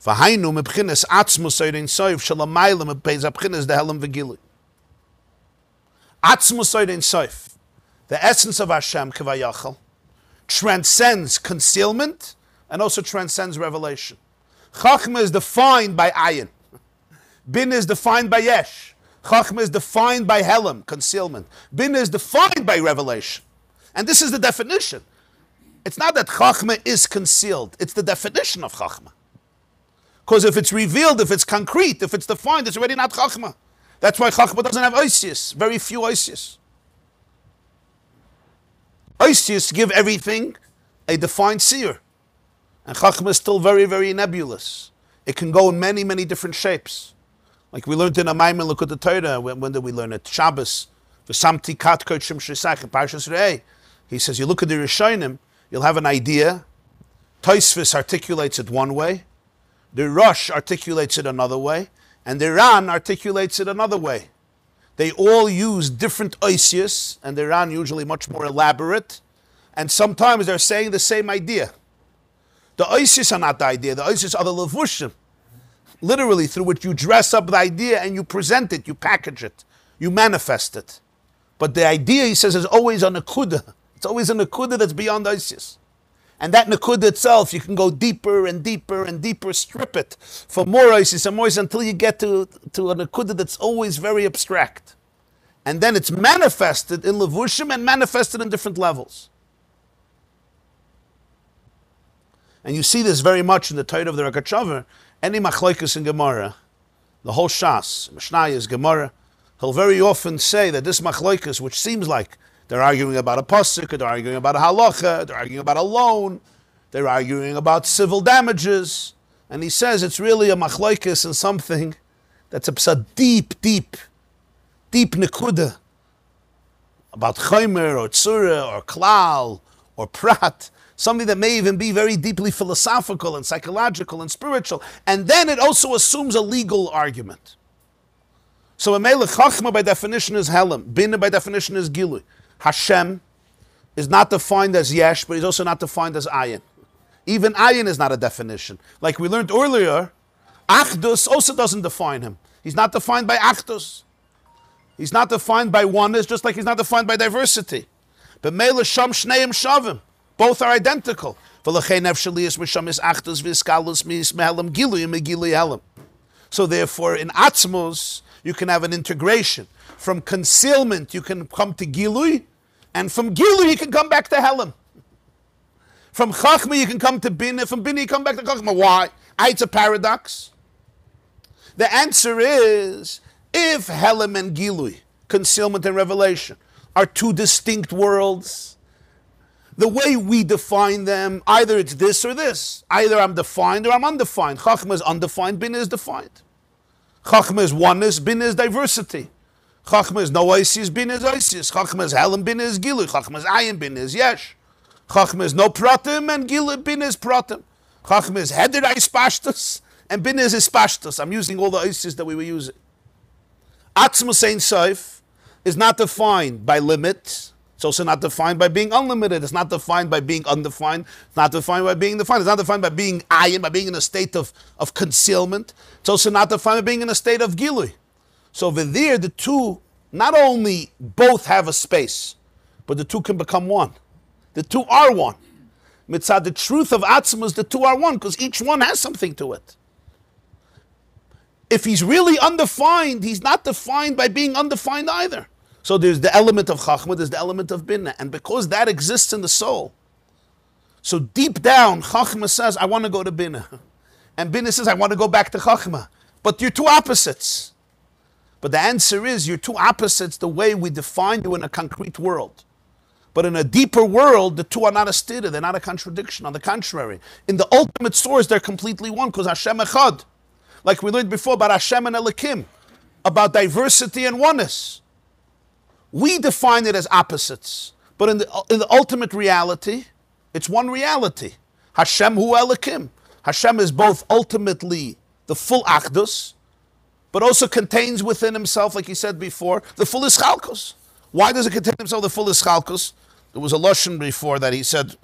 V'hainu mebchines atzmus oirin soif shalamayla mebeiz abchines dehelim v'gili. Atzmus oirin soif, the essence of Hashem k'vayachal, transcends concealment and also transcends revelation. Chachma is defined by ayin. Bin is defined by yesh. Chachma is defined by helam, concealment. Bin is defined by revelation. And this is the definition. It's not that Chachma is concealed. It's the definition of Chachma. Because if it's revealed, if it's concrete, if it's defined, it's already not Chachma. That's why Chachma doesn't have oisius. Very few oisius. Oisius give everything a defined seer. And Chachma is still very, very nebulous. It can go in many, many different shapes. Like we learned in a Maimon Lekut Torah, when did we learn it? Shabbos. V'samti kat kochim shesach in Parshas Re'eh. He says, you look at the Rishonim, you'll have an idea. Tosfos articulates it one way. The Rosh articulates it another way. And the Ran articulates it another way. They all use different oisius, and the Ran usually much more elaborate. And sometimes they're saying the same idea. The oisius are not the idea. The oisius are the levushim. Literally, through which you dress up the idea and you present it, you package it, you manifest it. But the idea, he says, is always a nekuda. It's always a nekuda that's beyond oisius. And that nekuda itself, you can go deeper and deeper and deeper, strip it for more oisius and more oisius until you get to a nekuda that's always very abstract. And then it's manifested in levushim and manifested in different levels. And you see this very much in the Torah of the Rakachover. Any machlokes in Gemara, the whole Shas, Mishnayos, Gemara, he'll very often say that this machlokes, which seems like they're arguing about a pasuk, or they're arguing about a halacha, they're arguing about a loan, they're arguing about civil damages, and he says it's really a machlokes in something that's a deep nekuda about chaymer or tzura or klal or prat. Something that may even be very deeply philosophical and psychological and spiritual. And then it also assumes a legal argument. So a melech chachma by definition is helam. Bina by definition is gilui. Hashem is not defined as yesh, but he's also not defined as ayin. Even ayin is not a definition. Like we learned earlier, achdus also doesn't define him. He's not defined by achdus. He's not defined by oneness, just like he's not defined by diversity. But melech sham shneim shavim. Both are identical. So therefore, in Atzmos, you can have an integration. From concealment, you can come to Gilui, and from Gilui, you can come back to Helam. From Chachma, you can come to Bina, from Bina, you come back to Chachma. Why? It's a paradox. The answer is, if Helam and Gilui, concealment and revelation, are two distinct worlds, the way we define them, either it's this or this. Either I'm defined or I'm undefined. Chachma is undefined, Bina is defined. Chachma is oneness, Bina is diversity. Chachma is no oisius, Bina is oisius. Chachma is helam, Bina is gilu. Chachma is ayin, Bina is yesh. Chachma is no pratim, and gilu, Bina is pratim. Chachma is heder ispashtus, and Bina is ispashtus. I'm using all the oisius that we were using. Atzmos ein sof is not defined by limits. It's also not defined by being unlimited. It's not defined by being undefined. It's not defined by being defined. It's not defined by being ayin, by being in a state of concealment. It's also not defined by being in a state of gilui. So over there, the two, not only both have a space, but the two can become one. The two are one. Mitzad, the truth of Atzmos, the two are one, because each one has something to it. If he's really undefined, he's not defined by being undefined either. So there's the element of Chachma, there's the element of Bina. And because that exists in the soul, so deep down, Chachma says, I want to go to Bina. And Bina says, I want to go back to Chachma. But you're two opposites. But the answer is, you're two opposites the way we define you in a concrete world. But in a deeper world, the two are not a stira, they're not a contradiction. On the contrary, in the ultimate source, they're completely one, because Hashem Echad. Like we learned before about Hashem and Elikim. about diversity and oneness. We define it as opposites. But in the ultimate reality, it's one reality. Hashem hu Elokim. Hashem is both ultimately the full Achdus, but also contains within himself, like he said before, the full Heichaltzu. Why does it contain himself the full Heichaltzu? There was a lashon before that he said,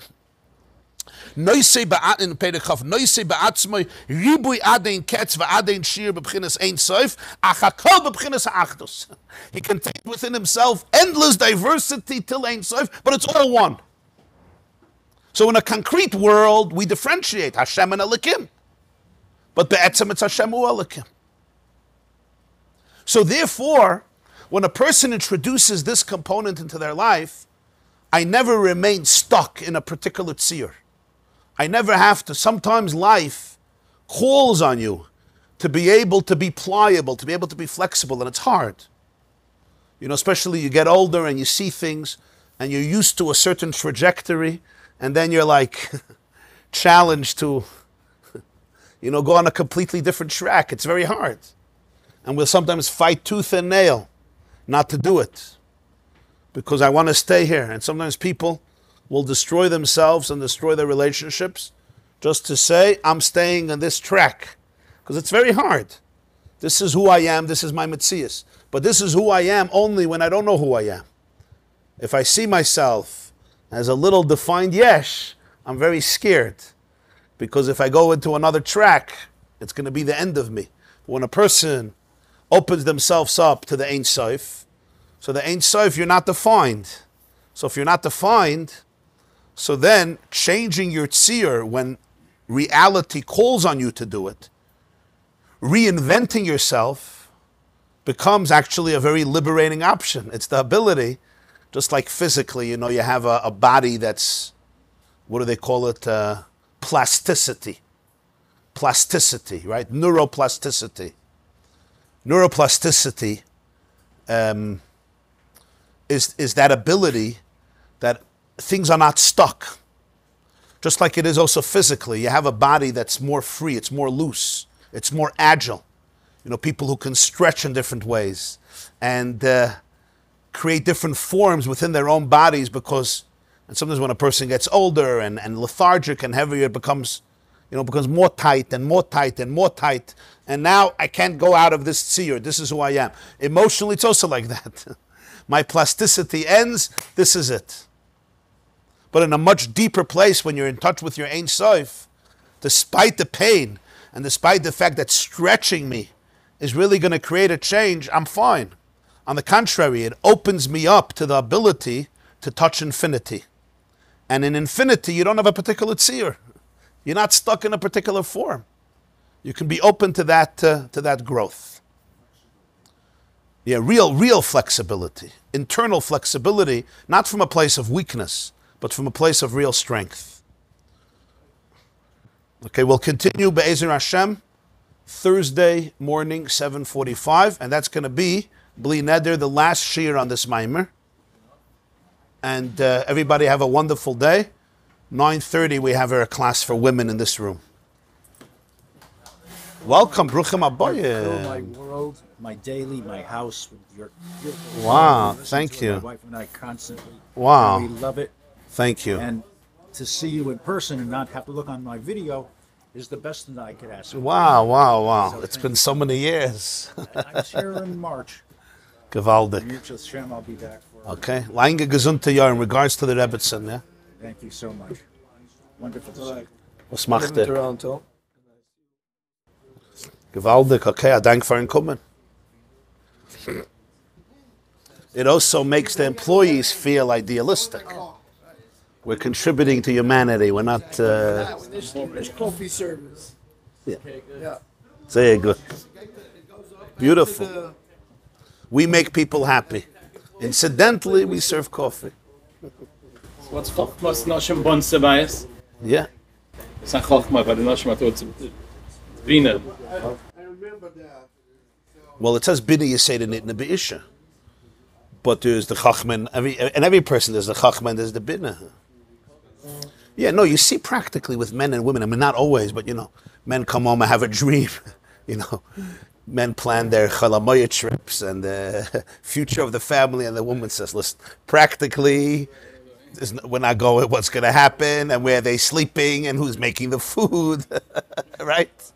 Noisei ba'atin pedechaf, noisei ba'atzmoi, ribui adein ketz va'adein shir b'bchinas ein soif, achakol b'bchinas ha'achdus. He contains within himself endless diversity till ein soif, but it's all one. So in a concrete world, we differentiate Hashem and Elokim. But be'etzem it's Hashem hu Elokim. So therefore, when a person introduces this component into their life, I never remain stuck in a particular tzir. I never have to. Sometimes life calls on you to be able to be pliable, to be able to be flexible, and it's hard. You know, especially you get older and you see things and you're used to a certain trajectory, and then you're like challenged to, you know, go on a completely different track. It's very hard. And we'll sometimes fight tooth and nail not to do it because I want to stay here. And sometimes people will destroy themselves and destroy their relationships just to say, I'm staying on this track. Because it's very hard. This is who I am, this is my metzius. But this is who I am only when I don't know who I am. If I see myself as a little defined yesh, I'm very scared. Because if I go into another track, it's going to be the end of me. When a person opens themselves up to the Ein Sof, so the Ein Sof, you're not defined. So if you're not defined, so then changing your tzir when reality calls on you to do it, reinventing yourself becomes actually a very liberating option. It's the ability, just like physically, you know, you have a body that's, what do they call it? Plasticity. Plasticity, right? Neuroplasticity. Neuroplasticity is that ability that things are not stuck. Just like it is also physically. You have a body that's more free, it's more loose, it's more agile. You know, people who can stretch in different ways and create different forms within their own bodies because, and sometimes when a person gets older and lethargic and heavier, it becomes, you know, becomes more tight and more tight and more tight. And now I can't go out of this tzir. This is who I am. Emotionally, it's also like that. My plasticity ends, this is it. But in a much deeper place, when you're in touch with your Ein Sof, despite the pain and despite the fact that stretching me is really going to create a change, I'm fine. On the contrary, it opens me up to the ability to touch infinity. And in infinity, you don't have a particular tzir. You're not stuck in a particular form. You can be open to that growth. Yeah, real flexibility, internal flexibility, not from a place of weakness, but from a place of real strength. Okay, we'll continue Be'ezer Hashem, Thursday morning, 7:45, and that's going to be, Bli Neder, the last shir on this Maimer. And everybody have a wonderful day. 9:30, we have our class for women in this room. Welcome, Bruchim Abayim. My world, my daily, my house. With your wow, thank you. My wife and I constantly. Wow. We love it. Thank you. And to see you in person and not have to look on my video is the best thing that I could ask for. Wow. So it's been so many years. I'm here in March. Gewaldig. Mutual Shem, I'll be back for. Okay. Lange gesunte Jahr in regards to the Rebbetzin, yeah? Thank you so much. Wonderful to see. Was macht er? Gewaldig. Okay, I thank for coming. It also makes the employees feel idealistic. We're contributing to humanity. We're not... There's coffee service. Yeah. Very good. Beautiful. We make people happy. Incidentally, we serve coffee. What's Chochmas Noshim Monsey Bais? Yeah. It's not Chochma, but the Noshim it's Bina. I remember that. Well, it says Bina Yiseda Nitna Be'isha. But there's the Chachman, every person there's the Chachman, there's the Bina. Yeah, no, you see practically with men and women, I mean, not always, but, you know, men come home and have a dream, you know. men plan their chalamoya trips and the future of the family, and the woman says, listen, practically, we're not going, what's going to happen, and where are they sleeping, and who's making the food, right?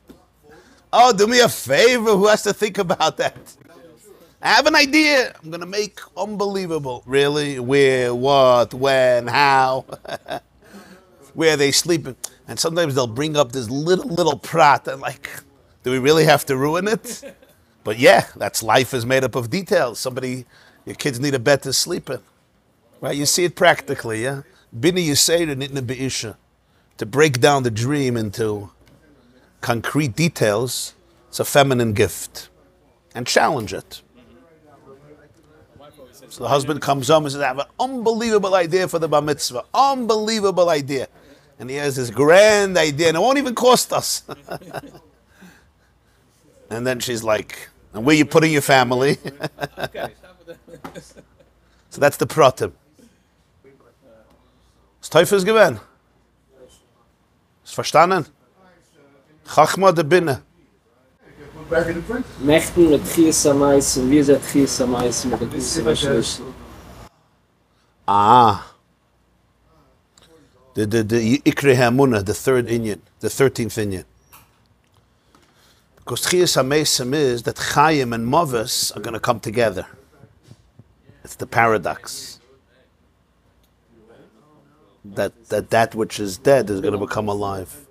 Oh, do me a favor, who has to think about that? I have an idea. I'm going to make unbelievable. Really? Where, what, when, how? Where are they sleeping? And sometimes they'll bring up this little prat, and like, do we really have to ruin it? But yeah, that's life is made up of details. Your kids need a bed to sleep in. Right? You see it practically, yeah? Bini Yisera Nitna Be'isha. To break down the dream into concrete details, it's a feminine gift. And challenge it. So the husband comes home and says, I have an unbelievable idea for the bar mitzvah. Unbelievable idea. And he has this grand idea, and it won't even cost us. And then she's like, and where you putting your family? So that's the pratim. Ist Teufels gewesen? Ist verstanden? Chachma de Binne. Mächten mit Chies am Eisen, wie ist das Chies am Eisen mit der Chies am Ah. The Ikre Hamuna, the third Inyan, the 13th Inyan. Because Chies HaMesim is that Chaim and Mavis are going to come together. It's the paradox. That which is dead is going to become alive.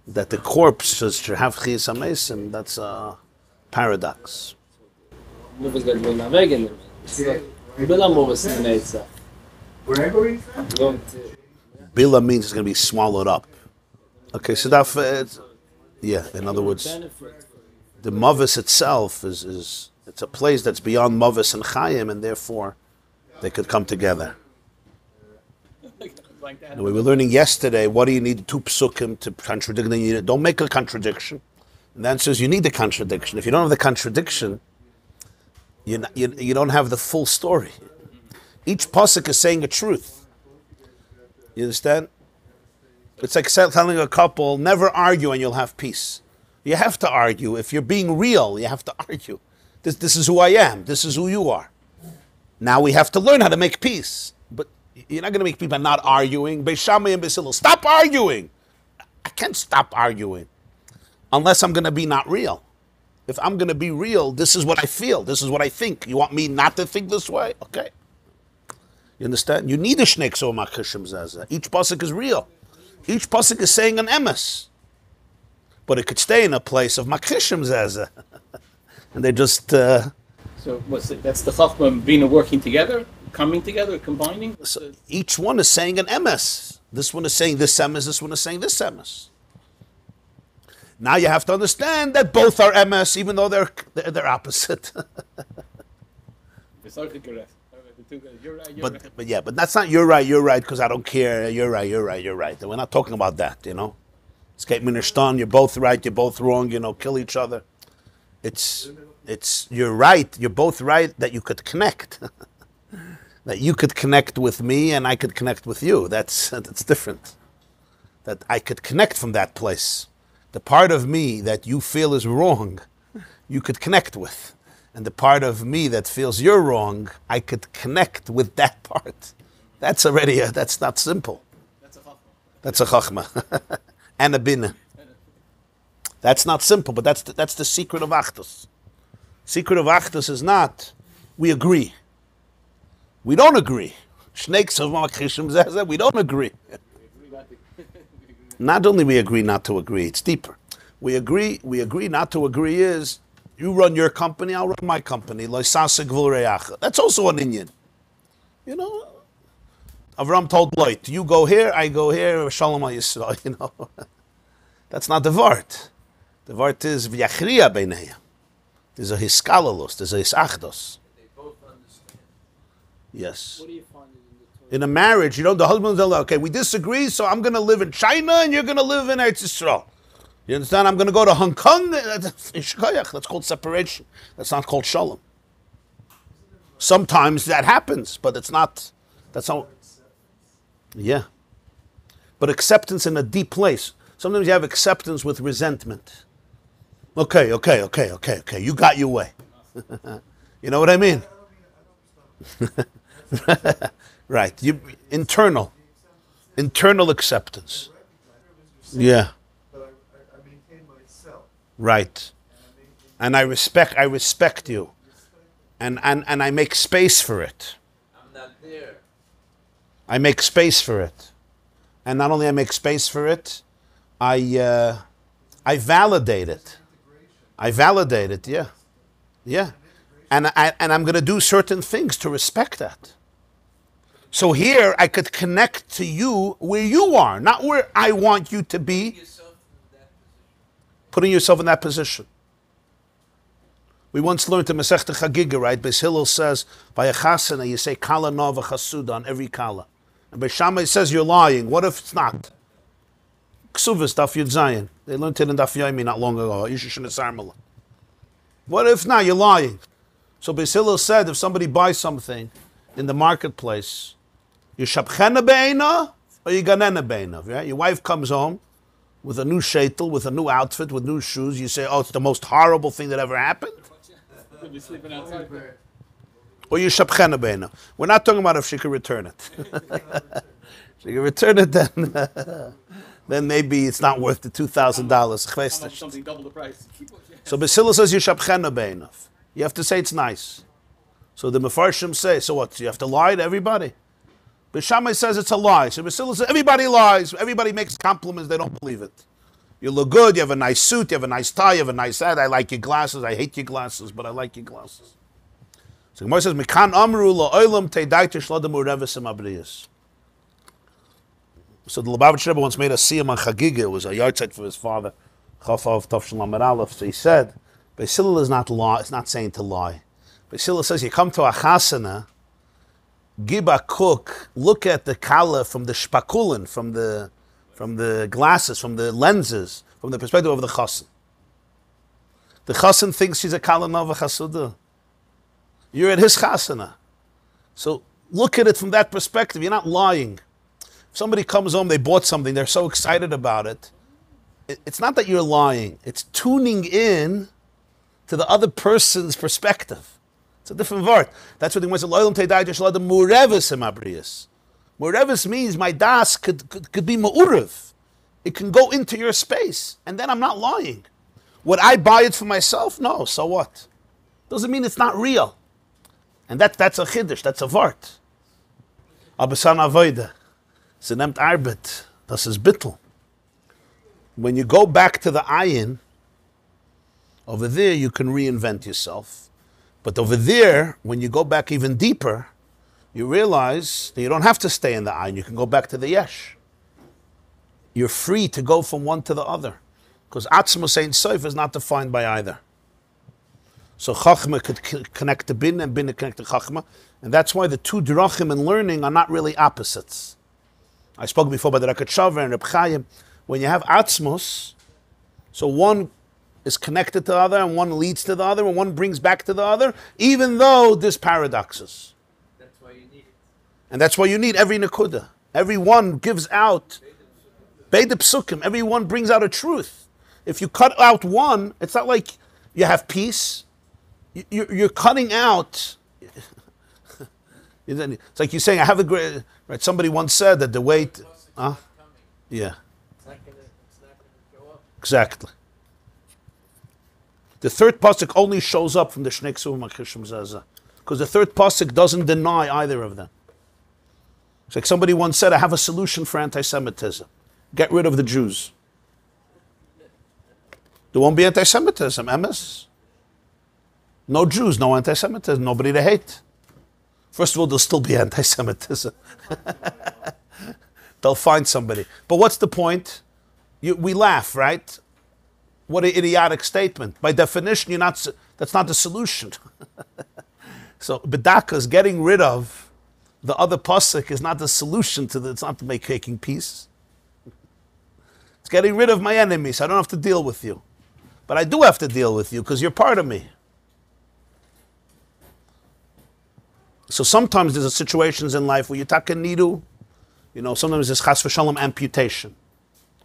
That the corpse should have Chies HaMesim, that's a paradox. Mavis wird wohl nach Wegen. Bila Mavis in the Netzach. Bila means it's going to be swallowed up. Okay, so that, yeah, in other words, the Mavis itself is it's a place that's beyond Mavis and Chaim, and therefore they could come together. And we were learning yesterday, what do you need two psukim to contradict? Don't make a contradiction. And the answer is you need the contradiction. If you don't have the contradiction, you don't have the full story. Each pasuk is saying a truth. You understand? It's like telling a couple, never argue and you'll have peace. You have to argue. If you're being real, you have to argue. This is who I am. This is who you are. Now we have to learn how to make peace. But you're not going to make people not arguing. Beis Shammai and Beis Hillel, stop arguing. I can't stop arguing unless I'm going to be not real. If I'm going to be real, this is what I feel. This is what I think. You want me not to think this way? Okay. You understand? You need a shnei kso machishim zazah. Each pasuk is real. Each pasuk is saying an emes. But it could stay in a place of machishim zazah. And they just... So that's the Chachma and Bina working together, coming together, combining? So each one is saying an emes. This one is saying this emes, this one is saying this emes. Now you have to understand that both are emes, even though they're opposite. But that's not you're right, because I don't care, you're right. We're not talking about that, you know. Escape minishtan, you're both right, you're both wrong, kill each other. It's you're right, you're both right that you could connect. That you could connect with me and I could connect with you. That's different. That I could connect from that place. The part of me that you feel is wrong, you could connect with. And the part of me that feels you're wrong, I could connect with that part. That's already, that's not simple. That's a chachma. And a binah. That's not simple, but that's the secret of Achdus. Secret of Achdus is not, we agree. We don't agree. Snakes of Makishim Zezeh, we don't agree. Not only we agree not to agree, it's deeper. We agree not to agree is, you run your company, I'll run my company. That's also an Inyan. You know, Avram told Lot, you go here, I go here, Shalom Yisrael, you know. That's not the Vart. The Vart is V'yachriya b'neihem. There's a hiskalalus, there's a hisachdos. Yes. What do you find in a marriage, the husband's like, okay, we disagree, so I'm going to live in China and you're going to live in Eretz Yisrael. You understand? I'm going to go to Hong Kong. That's called separation. That's not called shalom. Sometimes that happens, but that's not. Yeah. But acceptance in a deep place. Sometimes you have acceptance with resentment. Okay. You got your way. You know what I mean? Right. Internal acceptance. Yeah. Right. And I respect you. And I make space for it. I'm not there. I make space for it. And not only I make space for it, I validate it. I validate it, yeah. Yeah. And I'm going to do certain things to respect that. So here I could connect to you where you are, not where I want you to be. Putting yourself in that position. We once learned in Masechta Chagiga, right? Bais Hillel says, by a chasana, you say kala nova chasuda on every kala. And Bais Shammai says you're lying. What if it's not? Ksuvas, Daf Yud Zayin. They learned it in Daf Yomi not long ago. What if not? You're lying. So Bais Hillel said, if somebody buys something in the marketplace, you shabchena be'ena or you ganena be'ena. Right? Your wife comes home with a new shaitel, with a new outfit, with new shoes. You say, oh, it's the most horrible thing that ever happened. Could be sleeping outside. Or you shabchena be'ena. We're not talking about if she could return it. She can return it, then maybe it's not worth the $2,000. Something double the price. So Basila says you shabchena be'ena. You have to say it's nice. So the Mefarshim say, so what? You have to lie to everybody? But Shammai says it's a lie. So Basila says everybody lies. Everybody makes compliments. They don't believe it. You look good. You have a nice suit. You have a nice tie. You have a nice hat. I like your glasses. I hate your glasses, but I like your glasses. So Gemara says, "Mikan amru la'olam teidaytish ladam urevesim abriyas." So the Lubavitch Rebbe once made a siyam on Chagiga. It was a yahrzeit for his father, Chafav Tavshel Lamed Aleph. So he said, Basila is not lie. It's not saying to lie. Basila says, you come to a chasana, give a cook, look at the kala from the shpakulin, from the glasses, from the lenses, from the perspective of the chassan. The chassan thinks she's a kala nova chasuda. You're at his chasana. So look at it from that perspective. You're not lying. If somebody comes home, they bought something, they're so excited about it. It's not that you're lying. It's tuning in to the other person's perspective. It's a different word. That's what the Gemara says. Lo'olam teidai teshalada murevis hemabriyas. Murevis means my das could be ma'urev. It can go into your space, and then I'm not lying. Would I buy it for myself? No. So what? Doesn't mean it's not real. And that's a chiddush. That's a vart. Abasan avoida. Ze neemt arbet. Das is bittel. When you go back to the ayin, over there you can reinvent yourself. But over there, when you go back even deeper, you realize that you don't have to stay in the ayin. You can go back to the yesh. You're free to go from one to the other. Because atzmus ein sof is not defined by either. So chachma could connect to bin and bin to connect to chachma. And that's why the two drachim in learning are not really opposites. I spoke before about the Rakatshava and Reb Chaim. When you have atzmus, so one is connected to the other, and one leads to the other, and one brings back to the other, even though there's paradoxes. That's why you need it. And that's why you need every nekuda. Every one gives out beide psukim. Every one brings out a truth. If you cut out one, it's not like you have peace. You're cutting out. It's like you're saying, I have a great... Right? Somebody once said that the weight... Yeah. It's not gonna go up. Exactly. The third pasuk only shows up from the Shnei Ksuvim HaChishim Zazah. Because the third pasuk doesn't deny either of them. It's like somebody once said, I have a solution for anti-Semitism. Get rid of the Jews. There won't be anti-Semitism, emes. No Jews, no anti-Semitism, nobody to hate. First of all, there'll still be anti-Semitism. They'll find somebody. But what's the point? We laugh, right? What an idiotic statement. By definition, that's not the solution. So, Bedakas, getting rid of the other pasuk is not the solution it's not to making peace. It's getting rid of my enemies. I don't have to deal with you. But I do have to deal with you because you're part of me. So sometimes there's situations in life where you take a nidu, sometimes there's chas v'shalom amputation.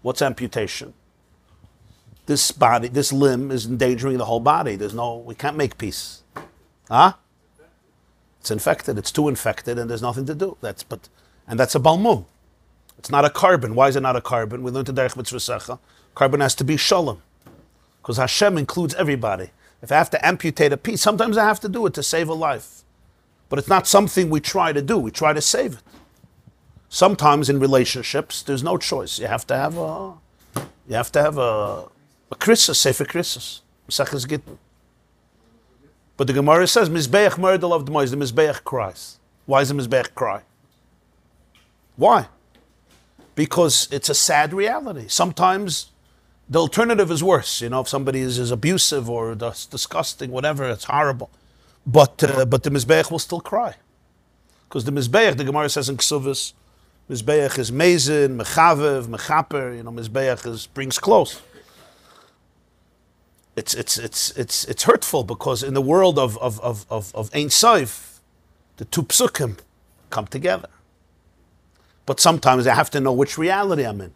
What's amputation? this body, this limb is endangering the whole body. We can't make peace. Huh? It's infected, it's too infected, and there's nothing to do. That's a balmum. It's not a carbon. Why is it not a carbon? We learned in Derech Mitzvah. Carbon has to be shalom. Because Hashem includes everybody. If I have to amputate a piece, sometimes I have to do it to save a life. But it's not something we try to do. We try to save it. Sometimes in relationships, there's no choice. You have to have a krisis, sefer krisis. Mesechus Gittin. But the Gemara says, Mizbeach murder of the Mois, the Mizbeach cries. Why does the Mizbeach cry? Why? Because it's a sad reality. Sometimes the alternative is worse. If somebody is abusive or disgusting, whatever, it's horrible. But the Mizbeach will still cry. Because the Mizbeach, the Gemara says in Ksuvas, Mizbeach is mezin, mechavev, mechaper, Mizbeach brings close. It's hurtful because in the world of Ein Sof, the two psukim come together. But sometimes I have to know which reality I'm in,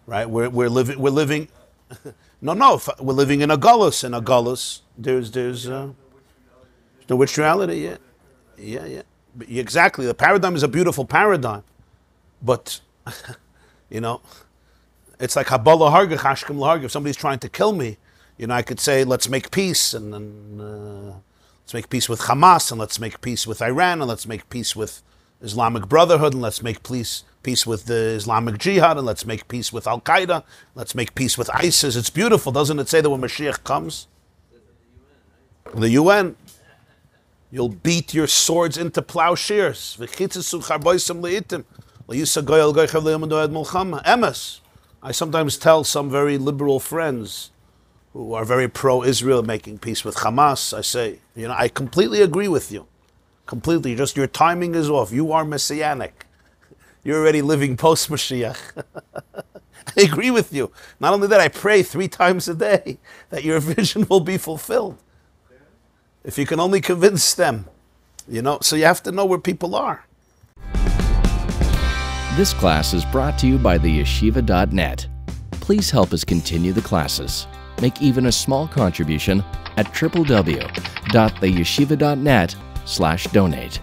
right? We're living. We're living in a galus. In a galus, there's no which reality. Yeah. Exactly. The paradigm is a beautiful paradigm, but it's like Habala Hargach, Hashkim Lahargach. If somebody's trying to kill me, I could say, let's make peace, and then let's make peace with Hamas, and let's make peace with Iran, and let's make peace with Islamic Brotherhood, and let's make peace with the Islamic Jihad, and let's make peace with Al-Qaeda, let's make peace with ISIS. It's beautiful. Doesn't it say that when Mashiach comes? The UN. You'll beat your swords into plowshares. Emes. I sometimes tell some very liberal friends who are very pro-Israel, making peace with Hamas, I say, I completely agree with you. Completely. Just your timing is off. You are messianic. You're already living post-Mashiach. I agree with you. Not only that, I pray 3 times a day that your vision will be fulfilled. If you can only convince them, so you have to know where people are. This class is brought to you by theyeshiva.net. Please help us continue the classes. Make even a small contribution at www.theyeshiva.net/donate.